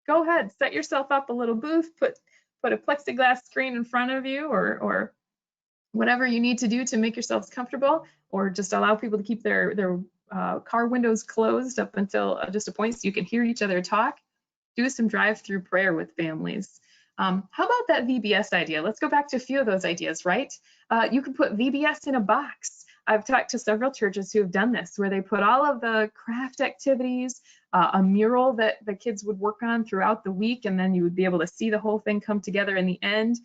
Go ahead, set yourself up a little booth, put a plexiglass screen in front of you, or whatever you need to do to make yourselves comfortable, or just allow people to keep their car windows closed up until just a point so you can hear each other talk. Do some drive-through prayer with families. How about that VBS idea? Let's go back to a few of those ideas, right? You can put VBS in a box. I've talked to several churches who have done this, where they put all of the craft activities, a mural that the kids would work on throughout the week, and then you would be able to see the whole thing come together in the end.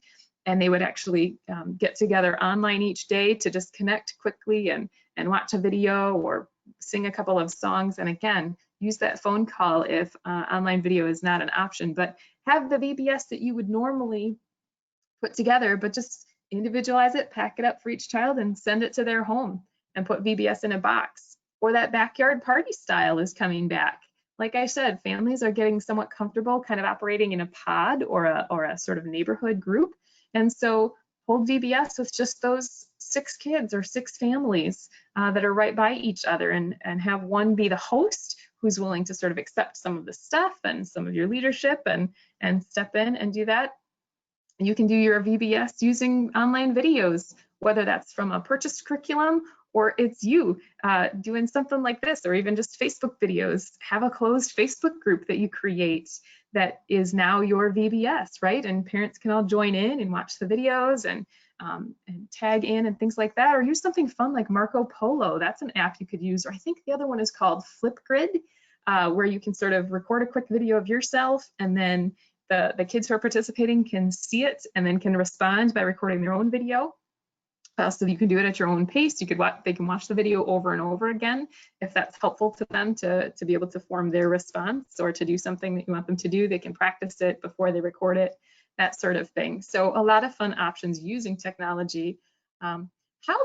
And they would actually get together online each day to just connect quickly and watch a video or sing a couple of songs. And again, use that phone call if online video is not an option, but have the VBS that you would normally put together, but just individualize it, pack it up for each child and send it to their home and put VBS in a box. Or that backyard party style is coming back. Like I said, families are getting somewhat comfortable kind of operating in a pod or a sort of neighborhood group. And so hold VBS with just those 6 kids or 6 families that are right by each other, and have one be the host who's willing to sort of accept some of the stuff and some of your leadership and step in and do that. You can do your VBS using online videos, whether that's from a purchased curriculum or it's you doing something like this, or even just Facebook videos. Have a closed Facebook group that you create that is now your VBS, right? And parents can all join in and watch the videos and tag in and things like that, or use something fun like Marco Polo. That's an app you could use, or I think the other one is called Flipgrid, where you can sort of record a quick video of yourself, and then the kids who are participating can see it and then can respond by recording their own video. So you can do it at your own pace. They can watch the video over and over again if that's helpful to them to be able to form their response, or to do something that you want them to do. They can practice it before they record it, that sort of thing. So a lot of fun options using technology. How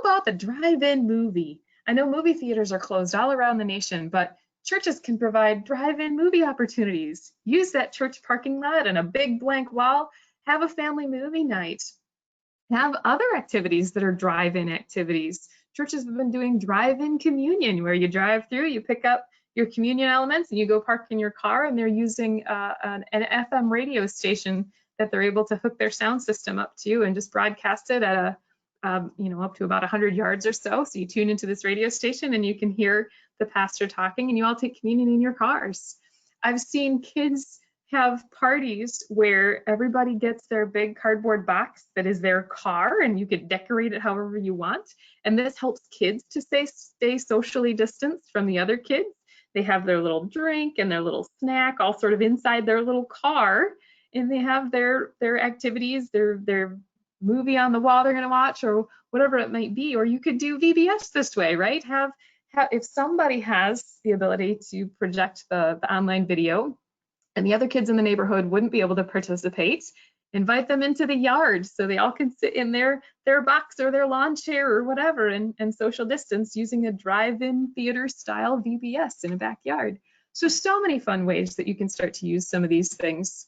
about the drive-in movie? I know movie theaters are closed all around the nation, but churches can provide drive-in movie opportunities. Use that church parking lot and a big blank wall. Have a family movie night. Have other activities that are drive-in activities. Churches have been doing drive-in communion, where you drive through, you pick up your communion elements, and you go park in your car, and they're using an FM radio station that they're able to hook their sound system up to and just broadcast it at a up to about 100 yards or so. So you tune into this radio station and you can hear the pastor talking, and you all take communion in your cars. I've seen kids have parties where everybody gets their big cardboard box that is their car, and you could decorate it however you want. And this helps kids to stay socially distanced from the other kids. They have their little drink and their little snack all sort of inside their little car, and they have their activities, their movie on the wall they're going to watch, or whatever it might be. Or you could do VBS this way, right? If somebody has the ability to project the online video, and the other kids in the neighborhood wouldn't be able to participate, invite them into the yard so they all can sit in their box or their lawn chair or whatever, and social distance using a drive-in theater style VBS in a backyard. So many fun ways that you can start to use some of these things.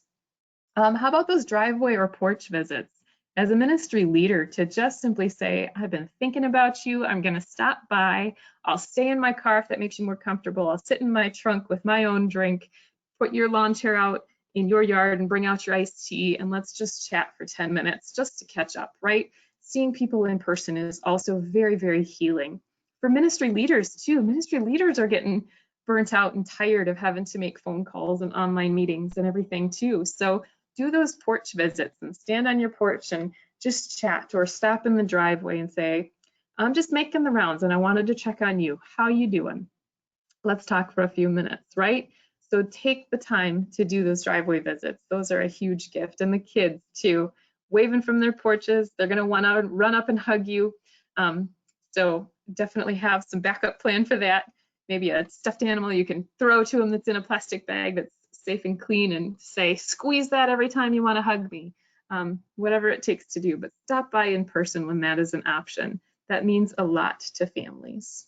How about those driveway or porch visits? As a ministry leader, to just simply say, I've been thinking about you, I'm gonna stop by, I'll stay in my car if that makes you more comfortable, I'll sit in my trunk with my own drink, put your lawn chair out in your yard and bring out your iced tea, and let's just chat for 10 minutes just to catch up, right? Seeing people in person is also very, very healing. For ministry leaders too, ministry leaders are getting burnt out and tired of having to make phone calls and online meetings and everything too. So do those porch visits and stand on your porch and just chat, or stop in the driveway and say, I'm just making the rounds and I wanted to check on you. How you doing? Let's talk for a few minutes, right? So take the time to do those driveway visits. Those are a huge gift. And the kids too, waving from their porches, they're gonna want to run up and hug you. So definitely have some backup plan for that. Maybe a stuffed animal you can throw to them that's in a plastic bag that's safe and clean, and say, squeeze that every time you want to hug me. Whatever it takes to do, but stop by in person when that is an option. That means a lot to families.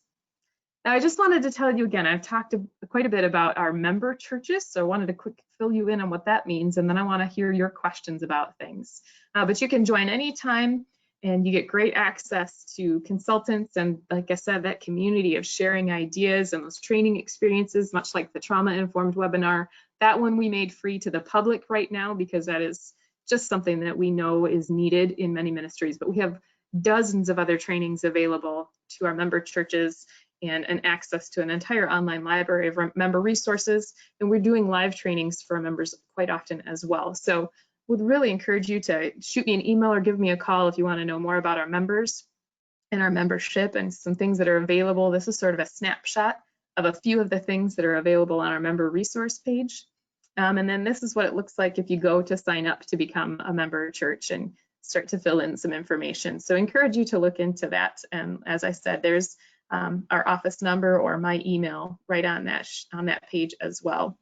Now, I just wanted to tell you again, I've talked quite a bit about our member churches, so I wanted to quick fill you in on what that means, and then I want to hear your questions about things. But you can join anytime, and you get great access to consultants, and like I said, that community of sharing ideas and those training experiences, much like the trauma-informed webinar. That one we made free to the public right now, because that is just something that we know is needed in many ministries. But we have dozens of other trainings available to our member churches, and access to an entire online library of member resources. And we're doing live trainings for members quite often as well. So would really encourage you to shoot me an email or give me a call if you want to know more about our members and our membership and some things that are available. This is sort of a snapshot of a few of the things that are available on our member resource page. And then this is what it looks like if you go to sign up to become a member church and start to fill in some information. So I encourage you to look into that. And as I said, there's our office number or my email right on that page as well.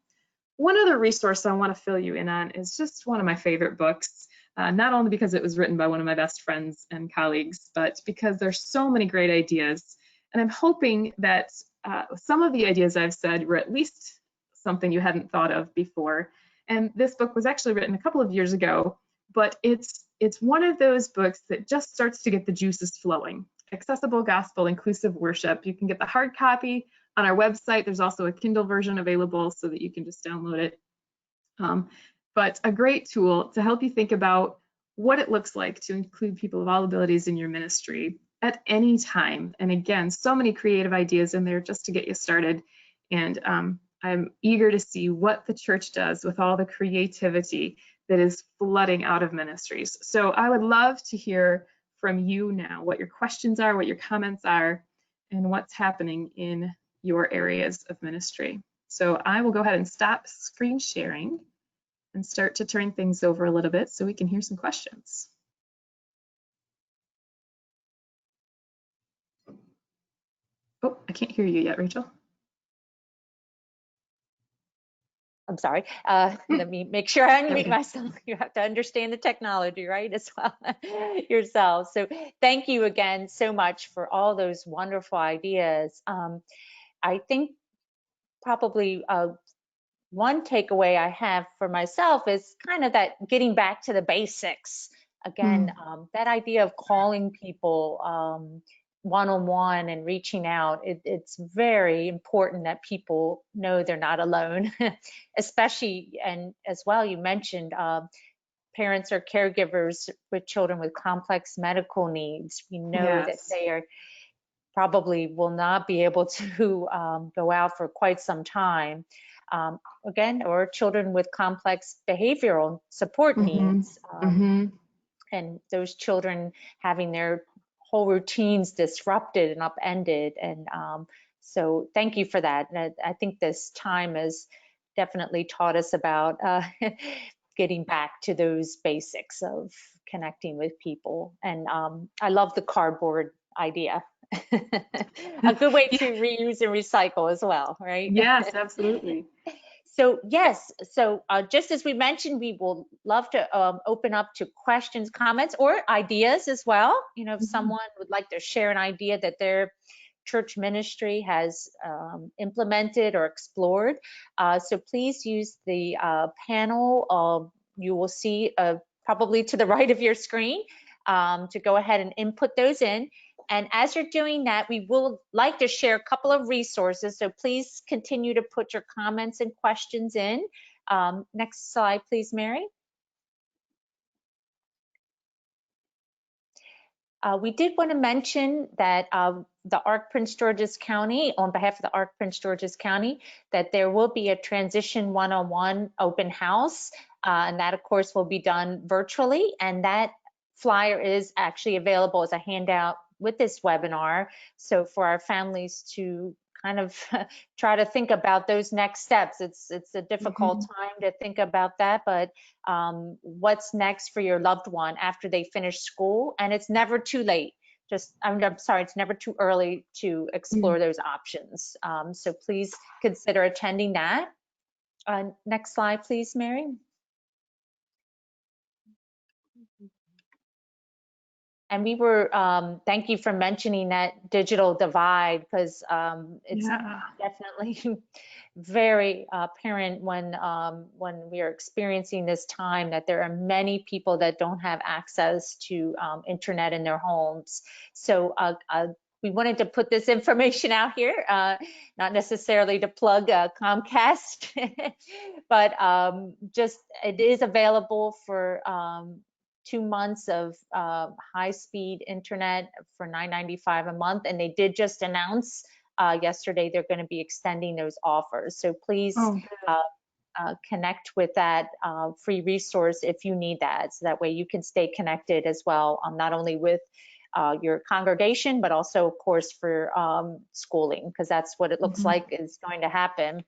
One other resource I want to fill you in on is just one of my favorite books, not only because it was written by one of my best friends and colleagues, but because there's so many great ideas. And I'm hoping that some of the ideas I've said were at least something you hadn't thought of before. And this book was actually written a couple of years ago, but it's one of those books that just starts to get the juices flowing. Accessible Gospel Inclusive Worship. You can get the hard copy on our website. There's also a Kindle version available so that you can just download it. But a great tool to help you think about what it looks like to include people of all abilities in your ministry at any time. And again, so many creative ideas in there just to get you started. And I'm eager to see what the church does with all the creativity that is flooding out of Ministries. So I would love to hear from you now, what your questions are, what your comments are, and what's happening in your areas of ministry. So I will go ahead and stop screen sharing and start to turn things over a little bit so we can hear some questions. Oh, I can't hear you yet, Rachel. I'm sorry. Let me make sure I unmute myself. You have to understand the technology, right, as well yourself. So thank you again so much for all those wonderful ideas. I think probably one takeaway I have for myself is kind of that getting back to the basics. Again, that idea of calling people one-on-one and reaching out, it's very important that people know they're not alone, especially, and as well, you mentioned parents or caregivers with children with complex medical needs. We know that they are probably will not be able to go out for quite some time. Again, or children with complex behavioral support needs. And those children having their whole routines disrupted and upended. And so thank you for that. And I think this time has definitely taught us about getting back to those basics of connecting with people. And I love the cardboard idea. A good way to reuse and recycle as well, right? Yes, absolutely. So yes, so just as we mentioned, we will love to open up to questions, comments, or ideas as well. You know, if someone would like to share an idea that their church ministry has implemented or explored, so please use the panel. You will see probably to the right of your screen to go ahead and input those in. And as you're doing that, we will like to share a couple of resources. So please continue to put your comments and questions in. Next slide, please, Mary. We did want to mention that the ARC Prince George's County, on behalf of the ARC Prince George's County, that there will be a transition one-on-one open house. And that, of course, will be done virtually. And that flyer is actually available as a handout with this webinar. So for our families to kind of try to think about those next steps. It's a difficult time to think about that, but what's next for your loved one after they finish school? And it's never too late. I'm sorry, it's never too early to explore those options. So please consider attending that. Next slide, please, Mary. And we were, thank you for mentioning that digital divide, because it's definitely very apparent when we are experiencing this time that there are many people that don't have access to internet in their homes. So we wanted to put this information out here, not necessarily to plug Comcast, but just it is available for 2 months of high-speed internet for $9.95 a month, and they did just announce yesterday they're going to be extending those offers. So please Oh, connect with that free resource if you need that. So that way you can stay connected as well, not only with your congregation, but also, of course, for schooling, because that's what it looks like is going to happen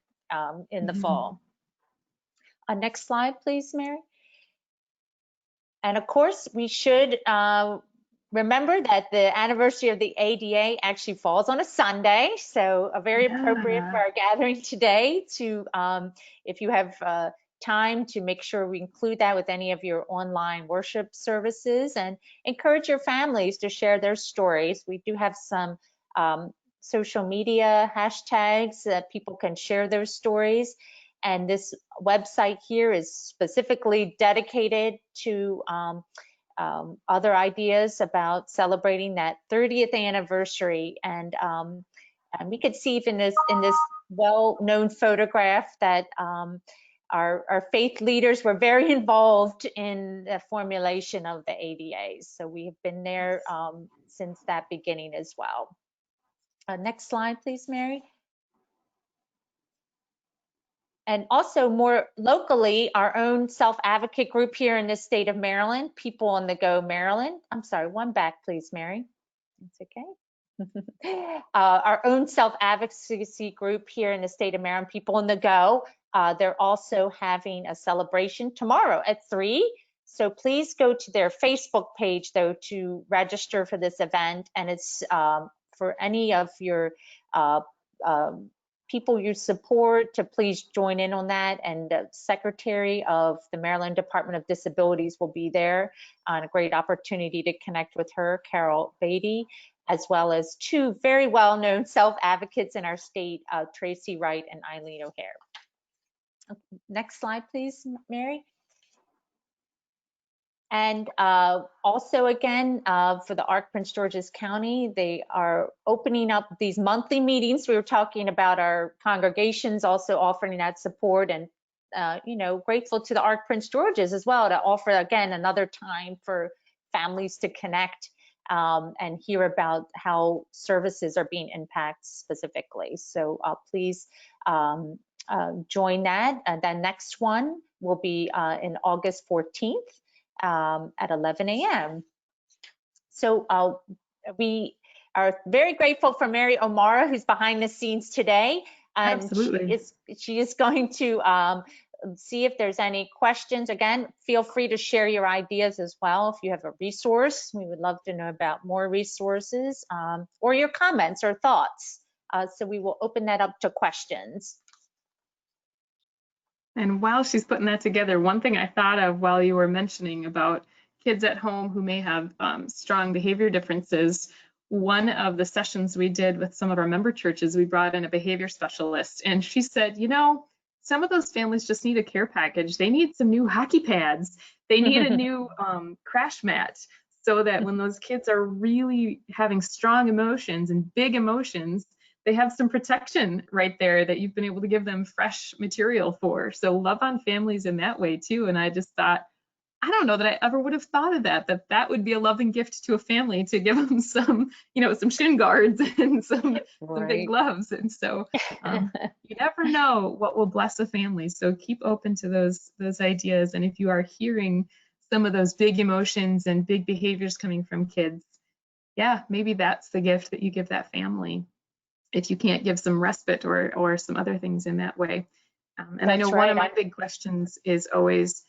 in the fall. Next slide, please, Mary. And of course, we should remember that the anniversary of the ADA actually falls on a Sunday, so very appropriate for our gathering today to, if you have time, to make sure we include that with any of your online worship services, and encourage your families to share their stories. We do have some social media hashtags that people can share their stories. And this website here is specifically dedicated to other ideas about celebrating that 30th anniversary. And we could see even in this well-known photograph that our faith leaders were very involved in the formulation of the ADA. So we have been there since that beginning as well. Next slide, please, Mary. And also more locally, our own self-advocate group here in the state of Maryland, People on the Go Maryland. I'm sorry, one back, please, Mary. It's okay. Our own self-advocacy group here in the state of Maryland, People on the Go. They're also having a celebration tomorrow at 3. So please go to their Facebook page, though, to register for this event. And it's for any of your people you support to please join in on that. And the Secretary of the Maryland Department of Disabilities will be there on a great opportunity to connect with her, Carol Beatty, as well as 2 very well-known self-advocates in our state, Tracy Wright and Eileen O'Hare. Next slide, please, Mary. And also, again, for the ARC Prince George's County, they are opening up these monthly meetings. We were talking about our congregations also offering that support, and grateful to the ARC Prince George's as well to offer, again, another time for families to connect and hear about how services are being impacted specifically. So please join that. And the next one will be in August 14th. At 11 a.m. So we are very grateful for Mary O'Mara, who's behind the scenes today. And absolutely. She is going to see if there's any questions. Again, feel free to share your ideas as well. If you have a resource, we would love to know about more resources or your comments or thoughts. So we will open that up to questions. And while she's putting that together, one thing I thought of while you were mentioning about kids at home who may have strong behavior differences, one of the sessions we did with some of our member churches, we brought in a behavior specialist, and she said, some of those families just need a care package. They need some new hockey pads. They need a new crash mat, so that when those kids are really having strong emotions and big emotions, they have some protection right there that you've been able to give them fresh material for. So love on families in that way too. And I just thought, I don't know that I ever would have thought of that would be a loving gift to a family, to give them some, some shin guards and some big gloves. And so you never know what will bless a family. So keep open to those ideas. And if you are hearing some of those big emotions and big behaviors coming from kids, yeah, maybe that's the gift that you give that family, if you can't give some respite or some other things in that way. And I know one of my big questions is always,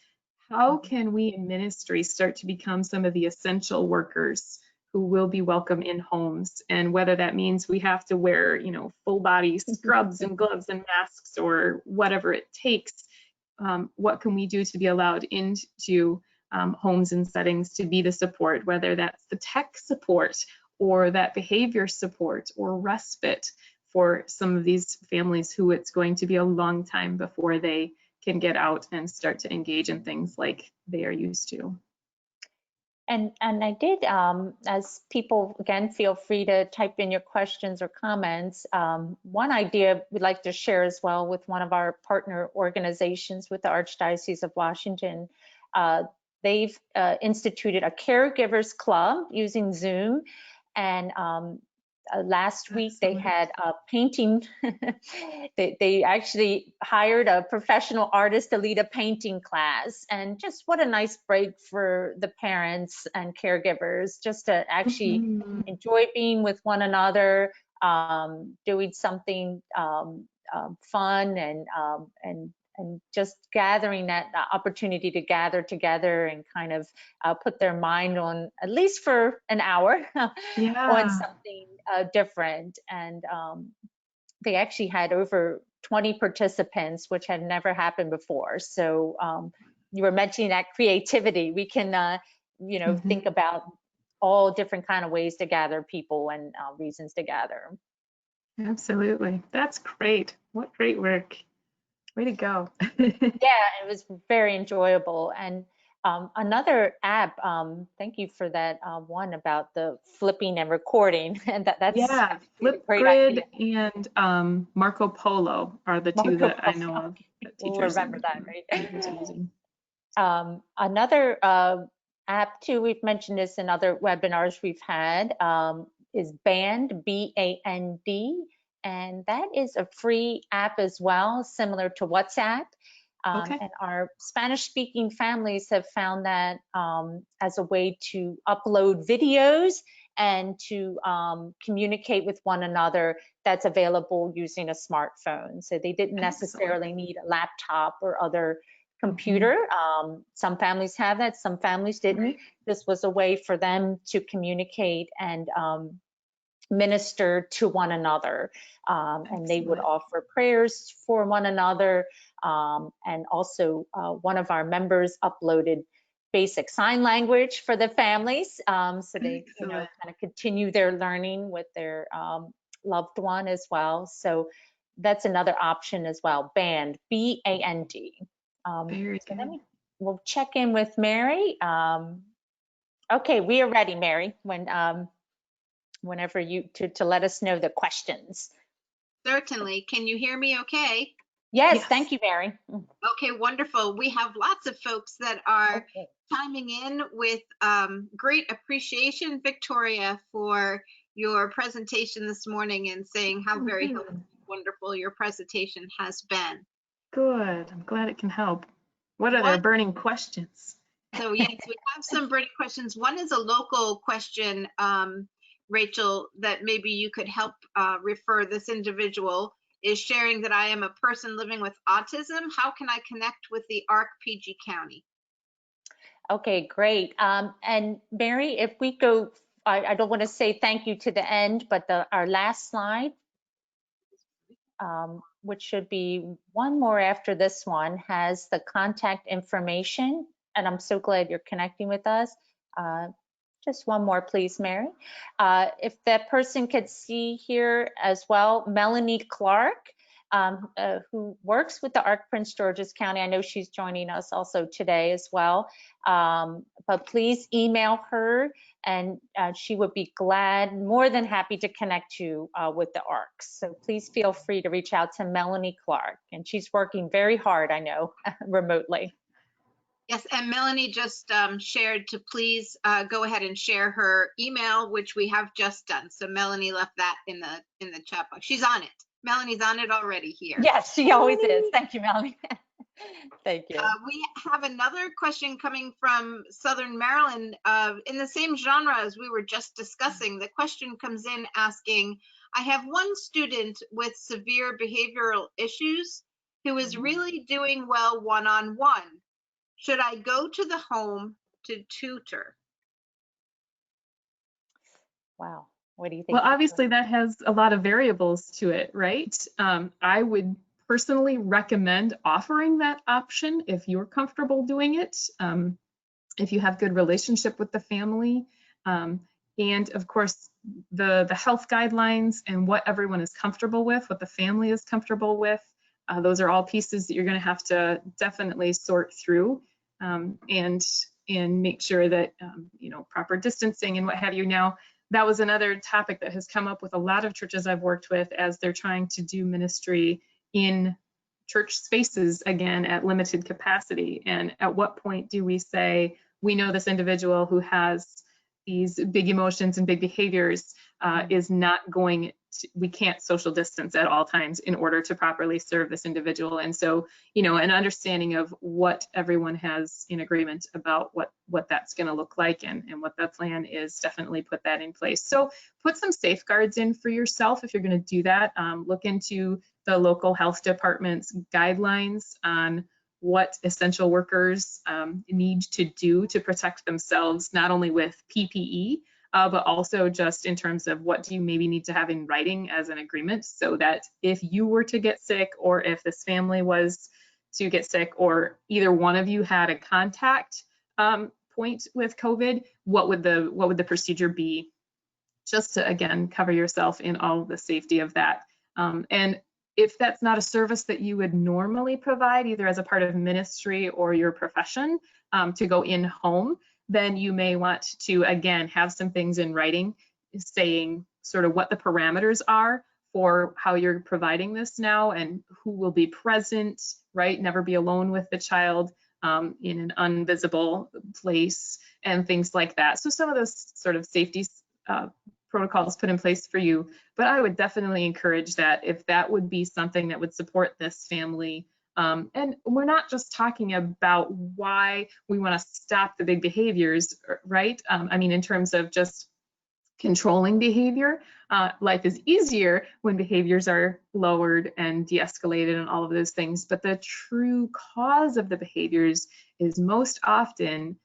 how can we in ministry start to become some of the essential workers who will be welcome in homes? And whether that means we have to wear, full body scrubs and gloves and masks or whatever it takes, what can we do to be allowed into homes and settings to be the support, whether that's the tech support or that behavior support or respite for some of these families who it's going to be a long time before they can get out and start to engage in things like they are used to. And I did, as people, again, feel free to type in your questions or comments. One idea we'd like to share as well with one of our partner organizations with the Archdiocese of Washington. they've instituted a caregivers club using Zoom. And last week they had a painting. they actually hired a professional artist to lead a painting class. And just what a nice break for the parents and caregivers, just to actually enjoy being with one another, doing something fun, and just gathering that opportunity to gather together and kind of put their mind on, at least for an hour, on something different. And they actually had over 20 participants, which had never happened before. So you were mentioning that creativity. We can, think about all different kind of ways to gather people and reasons to gather. Absolutely. That's great. What great work. Way to go. Yeah, it was very enjoyable. And another app, thank you for that one about the flipping and recording. And that's Yeah, a great idea. Flipgrid and Marco Polo are the two Marco that I Polo. know of that We'll teachers remember that, right? are using. Another app too, we've mentioned this in other webinars we've had, is Band, B-A-N-D. And that is a free app as well, similar to WhatsApp. Okay. And our Spanish-speaking families have found that as a way to upload videos and to communicate with one another, that's available using a smartphone. So they didn't necessarily need a laptop or other computer. Some families have that, some families didn't. Right. This was a way for them to communicate and minister to one another. And they would offer prayers for one another. And also one of our members uploaded basic sign language for the families. So they, kind of continue their learning with their loved one as well. So that's another option as well. Band, B-A-N-D. Very So good. then we'll check in with Mary. Okay, we are ready, Mary, whenever you to let us know the questions. Certainly. Can you hear me okay? Yes. Thank you, Mary. Okay, wonderful. We have lots of folks that are chiming in with great appreciation, Victoria, for your presentation this morning and saying how very wonderful your presentation has been. Good. I'm glad it can help. What are their burning questions? So yes, we have some burning questions. One is a local question, Rachel, that maybe you could help refer. This individual is sharing that I am a person living with autism. How can I connect with the ARC PG County? Okay, great. And Mary, if we go, I don't want to say thank you to the end, but our last slide, which should be one more after this one, has the contact information. And I'm so glad you're connecting with us. Just one more, please, Mary. If that person could see here as well, Melanie Clark, who works with the ARC Prince George's County. I know she's joining us also today as well. But please email her, and she would be glad, more than happy to connect you with the ARC. So please feel free to reach out to Melanie Clark, and she's working very hard, I know, remotely. Yes, and Melanie just shared to please go ahead and share her email, which we have just done. So Melanie left that in the chat box. She's on it. Melanie's on it already here. Yes, she always is. Thank you, Melanie. Thank you. We have another question coming from Southern Maryland in the same genre as we were just discussing. The question comes in asking, I have one student with severe behavioral issues who is really doing well one-on-one. Should I go to the home to tutor? Wow. What do you think? Well, obviously that has a lot of variables to it, right? I would personally recommend offering that option if you're comfortable doing it, if you have good relationship with the family. And of course, the health guidelines and what everyone is comfortable with, what the family is comfortable with, those are all pieces that you're going to have to definitely sort through and make sure that, proper distancing and what have you. Now, that was another topic that has come up with a lot of churches I've worked with as they're trying to do ministry in church spaces again at limited capacity. And at what point do we say, we know this individual who has these big emotions and big behaviors is not going to, we can't social distance at all times in order to properly serve this individual. And so, you know, an understanding of what everyone has in agreement about what that's going to look like and what that plan is, definitely put that in place. So put some safeguards in for yourself if you're going to do that. Look into the local health department's guidelines on what essential workers need to do to protect themselves, not only with PPE, but also just in terms of what do you maybe need to have in writing as an agreement, so that if you were to get sick, or if this family was to get sick, or either one of you had a contact point with COVID, what would the procedure be, just to, again, cover yourself in all the safety of that. And if that's not a service that you would normally provide, either as a part of ministry or your profession, to go in home, then you may want to, again, have some things in writing saying sort of what the parameters are for how you're providing this now, and who will be present, right? Never be alone with the child in an invisible place and things like that. So some of those sort of safety protocols put in place for you, but I would definitely encourage that if that would be something that would support this family. And we're not just talking about why we want to stop the big behaviors, right? I mean, in terms of just controlling behavior, life is easier when behaviors are lowered and de-escalated and all of those things. But the true cause of the behaviors is most often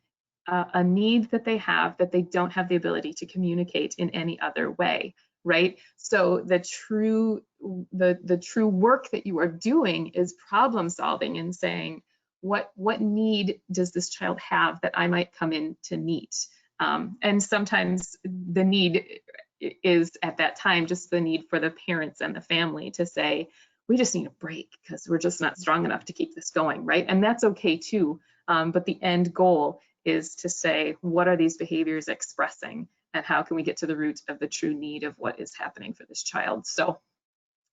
a need that they have that they don't have the ability to communicate in any other way, right? So the true work that you are doing is problem solving and saying, what need does this child have that I might come in to meet? And sometimes the need is at that time just the need for the parents and the family to say, we just need a break because we're just not strong enough to keep this going, right? And that's okay too. But the end goal is to say, what are these behaviors expressing, and how can we get to the root of the true need of what is happening for this child? So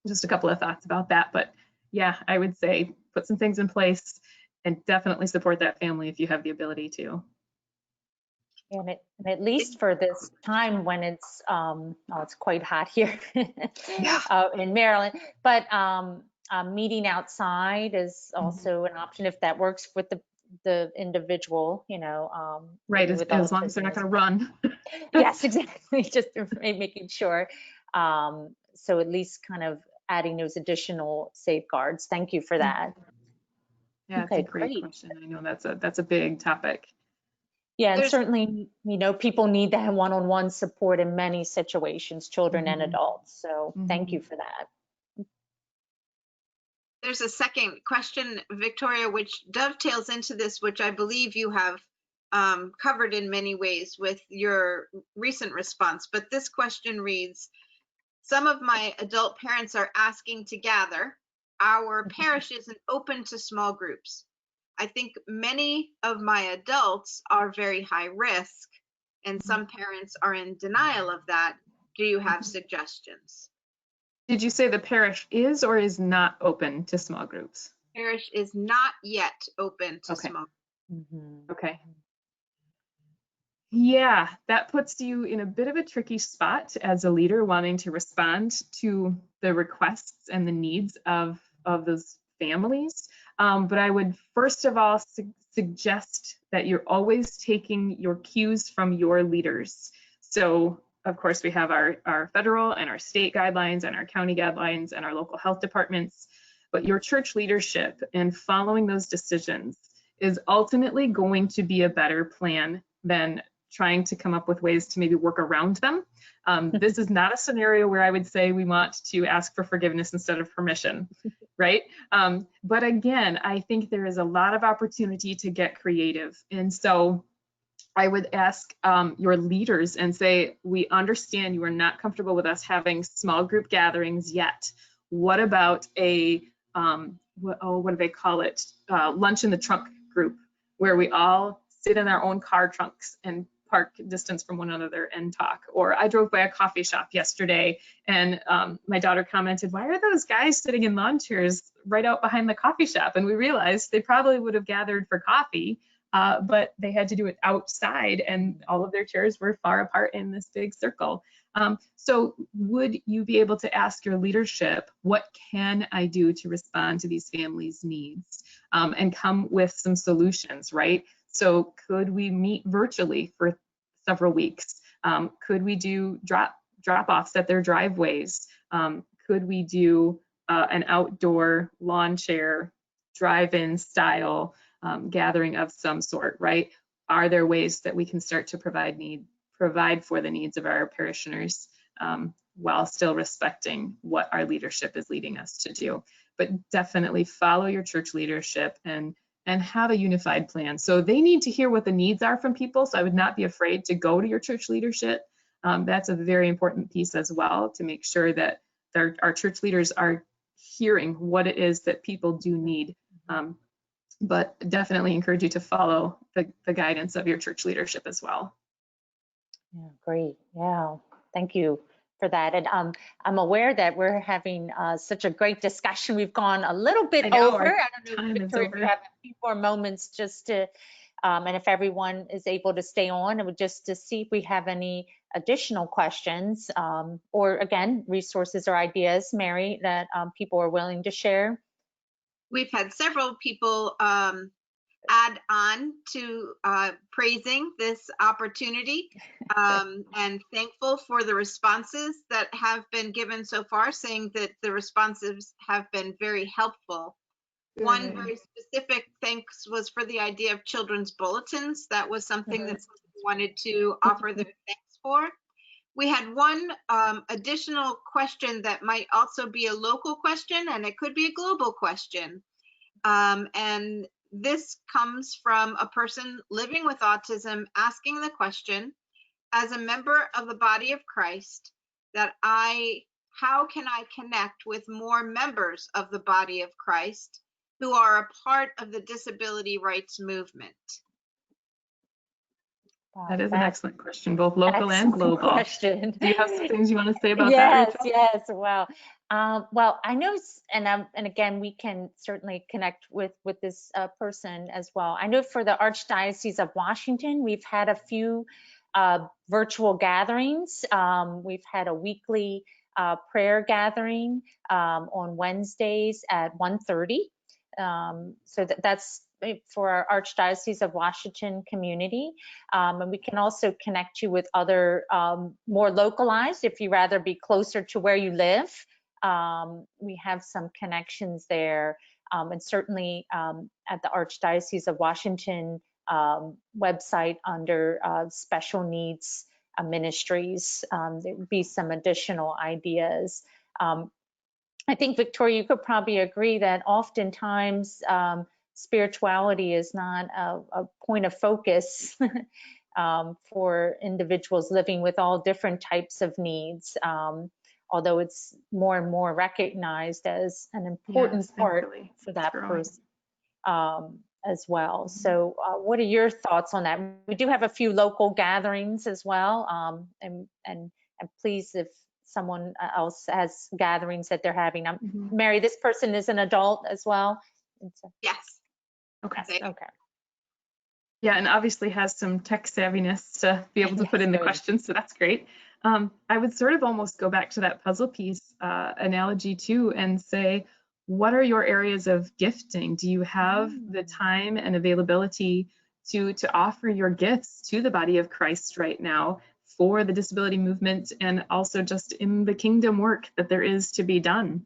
just a couple of thoughts about that. But yeah, I would say put some things in place and definitely support that family if you have the ability to. And at least for this time when it's it's quite hot here in Maryland, but meeting outside is also an option if that works with the individual, you know. Right, as long as they're not going to run. Yes, exactly. Just making sure. So at least kind of adding those additional safeguards. Thank you for that. Yeah, okay, it's a great question. I know that's a big topic. Yeah, and certainly, you know, people need that one-on-one support in many situations, children and adults. So thank you for that. There's a second question, Victoria, which dovetails into this, which I believe you have covered in many ways with your recent response. But this question reads, some of my adult parents are asking to gather. Our parish isn't open to small groups. I think many of my adults are very high risk, and some parents are in denial of that. Do you have suggestions? Did you say the parish is or is not open to small groups? Parish is not yet open to small groups. Okay. Yeah, that puts you in a bit of a tricky spot as a leader wanting to respond to the requests and the needs of those families. But I would first of all suggest that you're always taking your cues from your leaders. So of course we have our federal and our state guidelines and our county guidelines and our local health departments, but your church leadership and following those decisions is ultimately going to be a better plan than trying to come up with ways to maybe work around them. This is not a scenario where I would say we want to ask for forgiveness instead of permission, right? But again, I think there is a lot of opportunity to get creative. And so I would ask your leaders and say, we understand you are not comfortable with us having small group gatherings yet. What about a, what do they call it? Lunch in the trunk group, where we all sit in our own car trunks and park distance from one another and talk. Or I drove by a coffee shop yesterday and my daughter commented, why are those guys sitting in lawn chairs right out behind the coffee shop? And we realized they probably would have gathered for coffee, but they had to do it outside, and all of their chairs were far apart in this big circle. So would you be able to ask your leadership, what can I do to respond to these families' needs, and come with some solutions, right? So could we meet virtually for several weeks? Could we do drop-offs at their driveways? Could we do an outdoor lawn chair drive-in style gathering of some sort, right? Are there ways that we can start to provide for the needs of our parishioners while still respecting what our leadership is leading us to do? But definitely follow your church leadership and have a unified plan. So they need to hear what the needs are from people. So I would not be afraid to go to your church leadership. That's a very important piece as well, to make sure that our church leaders are hearing what it is that people do need. But definitely encourage you to follow the guidance of your church leadership as well. Yeah, great. Yeah, thank you for that. And I'm aware that we're having such a great discussion. We've gone a little bit over. I don't know, Victoria, if you have a few more moments just to, and if everyone is able to stay on, and just to see if we have any additional questions, or again, resources or ideas, Mary, that people are willing to share. We've had several people add on to praising this opportunity and thankful for the responses that have been given so far, saying that the responses have been very helpful. Good. One very specific thanks was for the idea of children's bulletins. That was something that someone wanted to offer their thanks for. We had one additional question that might also be a local question, and it could be a global question. And this comes from a person living with autism asking the question, as a member of the body of Christ, how can I connect with more members of the body of Christ who are a part of the disability rights movement? That is an excellent question, both local and global. Question. Do you have some things you want to say about that, Rachel? Yes. Well, I know, and again, we can certainly connect with this person as well. I know for the Archdiocese of Washington, we've had a few virtual gatherings. We've had a weekly prayer gathering on Wednesdays at 1:30. So that's for our Archdiocese of Washington community. And we can also connect you with other more localized, if you rather be closer to where you live. We have some connections there. And certainly at the Archdiocese of Washington website under special needs ministries, there would be some additional ideas. I think, Victoria, you could probably agree that oftentimes spirituality is not a point of focus for individuals living with all different types of needs, although it's more and more recognized as an important part for that person as well. So what are your thoughts on that? We do have a few local gatherings as well, and please, if someone else has gatherings that they're having. Mary, this person is an adult as well? Yes. Okay. Yeah, and obviously has some tech savviness to be able to put in the questions, so that's great. I would sort of almost go back to that puzzle piece analogy too and say, what are your areas of gifting? Do you have the time and availability to offer your gifts to the body of Christ right now for the disability movement, and also just in the kingdom work that there is to be done?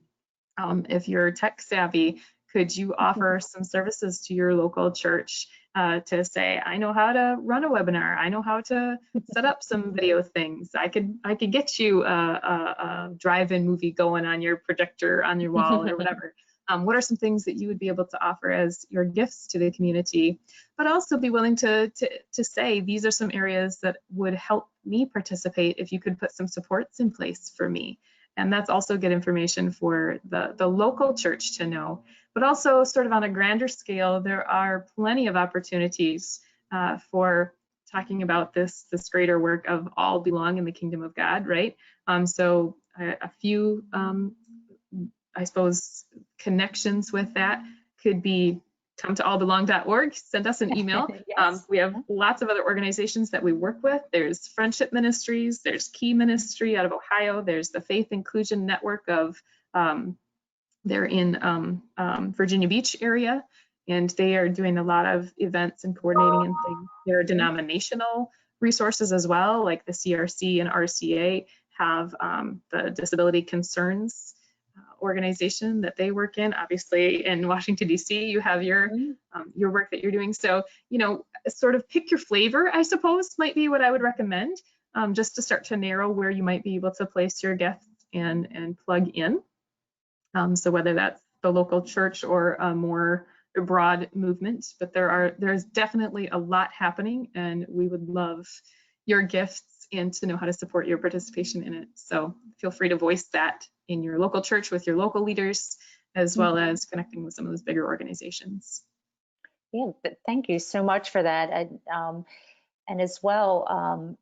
If you're tech savvy, could you offer some services to your local church to say, I know how to run a webinar, I know how to set up some video things, I could get you a drive-in movie going on your projector on your wall or whatever. What are some things that you would be able to offer as your gifts to the community, but also be willing to say, these are some areas that would help me participate if you could put some supports in place for me. And that's also good information for the local church to know. But also sort of on a grander scale, there are plenty of opportunities for talking about this greater work of all belong in the kingdom of God, right? So a few, I suppose, connections with that could be come to allbelong.org, send us an email. Yes. We have lots of other organizations that we work with. There's Friendship Ministries, there's Key Ministry out of Ohio, there's the Faith Inclusion Network of, they're in Virginia Beach area, and they are doing a lot of events and coordinating and things. There are denominational resources as well, like the CRC and RCA have the Disability Concerns organization that they work in. Obviously in Washington DC you have your work that you're doing, so you know, sort of pick your flavor, I suppose, might be what I would recommend, just to start to narrow where you might be able to place your gifts and plug in. So whether that's the local church or a more broad movement, but there's definitely a lot happening, and we would love your gifts and to know how to support your participation in it. So feel free to voice that in your local church with your local leaders, as well as connecting with some of those bigger organizations. Yeah, but thank you so much for that. And as well,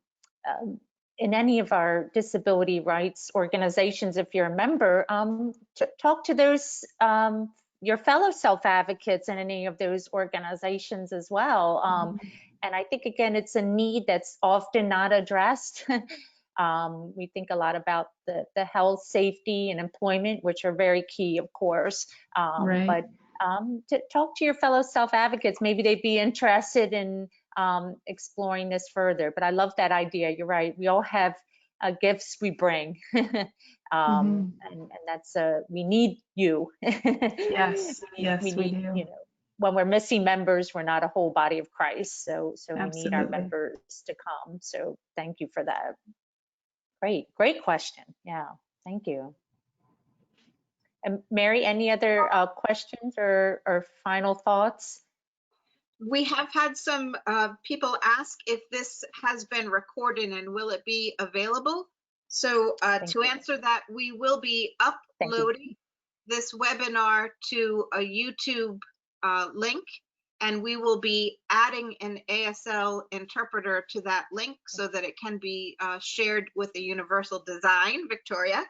in any of our disability rights organizations, if you're a member, talk to those, your fellow self-advocates in any of those organizations as well. And I think, again, it's a need that's often not addressed. We think a lot about the health, safety, and employment, which are very key, of course. Right. But to talk to your fellow self-advocates, maybe they'd be interested in exploring this further. But I love that idea. You're right. We all have gifts we bring. And that's we need you. Yes, we we need, do. you know, when we're missing members, we're not a whole body of Christ. So we need our Absolutely. members to come. So thank you for that. Great question. Yeah, thank you. And Mary, any other questions or final thoughts? We have had some people ask if this has been recorded and will it be available. So to answer that, we will be uploading this webinar to a YouTube link, and we will be adding an ASL interpreter to that link so that it can be shared with a universal design, Victoria.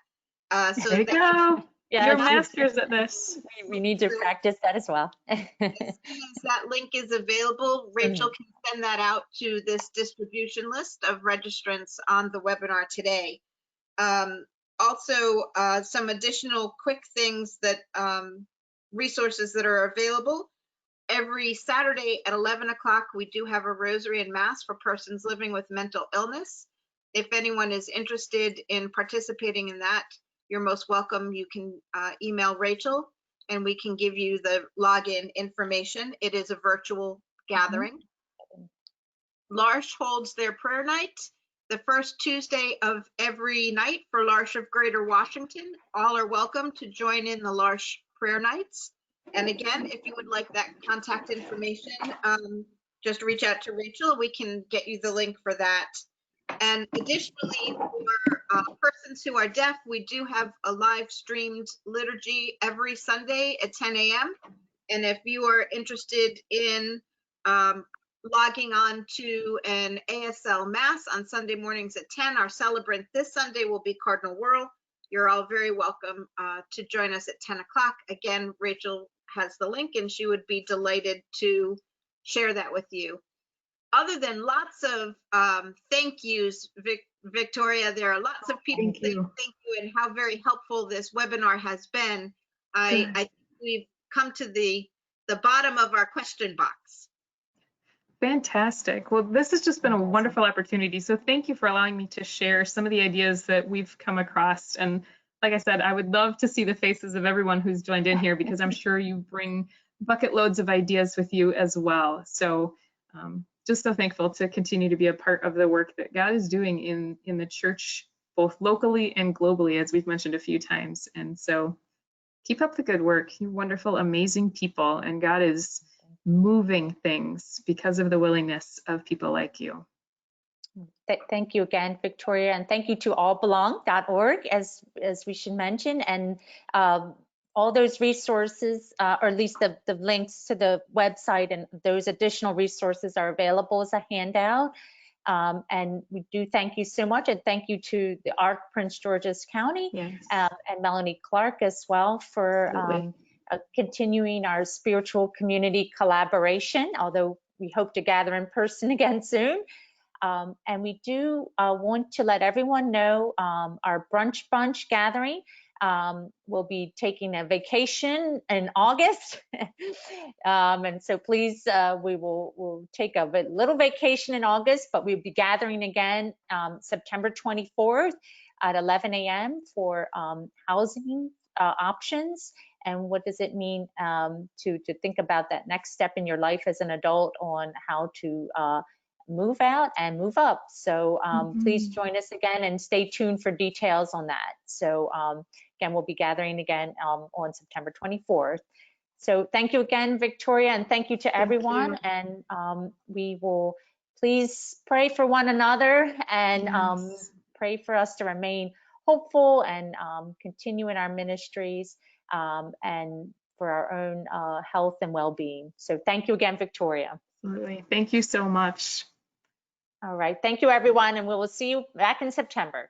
So there you go. Yeah, you're masters at this. We need to practice that as well. As soon as that link is available, Rachel can send that out to this distribution list of registrants on the webinar today. Also, some additional quick things that resources that are available. Every Saturday at 11 o'clock, we do have a rosary and mass for persons living with mental illness. If anyone is interested in participating in that, you're most welcome. You can email Rachel and we can give you the login information. It is a virtual gathering. L'Arche holds their prayer night the first Tuesday of every night for L'Arche of Greater Washington. All are welcome to join in the L'Arche prayer nights. And again, if you would like that contact information, just reach out to Rachel. We can get you the link for that. And additionally, for persons who are deaf, we do have a live streamed liturgy every Sunday at 10 a.m. And if you are interested in logging on to an ASL Mass on Sunday mornings at 10, our celebrant this Sunday will be Cardinal Wuerl. You're all very welcome to join us at 10 o'clock. Again, Rachel has the link and she would be delighted to share that with you. Other than lots of thank yous, Victoria, there are lots of people saying thank you and how very helpful this webinar has been. I think we've come to the bottom of our question box. Fantastic. Well, this has just been a wonderful opportunity. So thank you for allowing me to share some of the ideas that we've come across. And like I said, I would love to see the faces of everyone who's joined in here, because I'm sure you bring bucket loads of ideas with you as well. So just so thankful to continue to be a part of the work that God is doing in the church, both locally and globally, as we've mentioned a few times. And so keep up the good work. You're wonderful, amazing people, and God is moving things because of the willingness of people like you. Thank you again, Victoria, and thank you to allbelong.org, as we should mention, and all those resources, or at least the links to the website and those additional resources are available as a handout. And we do thank you so much, and thank you to the ARC Prince George's County and Melanie Clark as well for continuing our spiritual community collaboration, although we hope to gather in person again soon. And we do want to let everyone know our brunch bunch gathering will be taking a vacation in August. And so please, we'll take a little vacation in August, but we'll be gathering again September 24th at 11 a.m. for housing options. And what does it mean to think about that next step in your life as an adult on how to move out and move up. So please join us again and stay tuned for details on that. So again, we'll be gathering again on September 24th. So thank you again, Victoria, and thank you to everyone. And we will please pray for one another and pray for us to remain hopeful and continue in our ministries and for our own health and well-being. So thank you again, Victoria. Absolutely. Thank you so much. All right. Thank you, everyone. And we will see you back in September.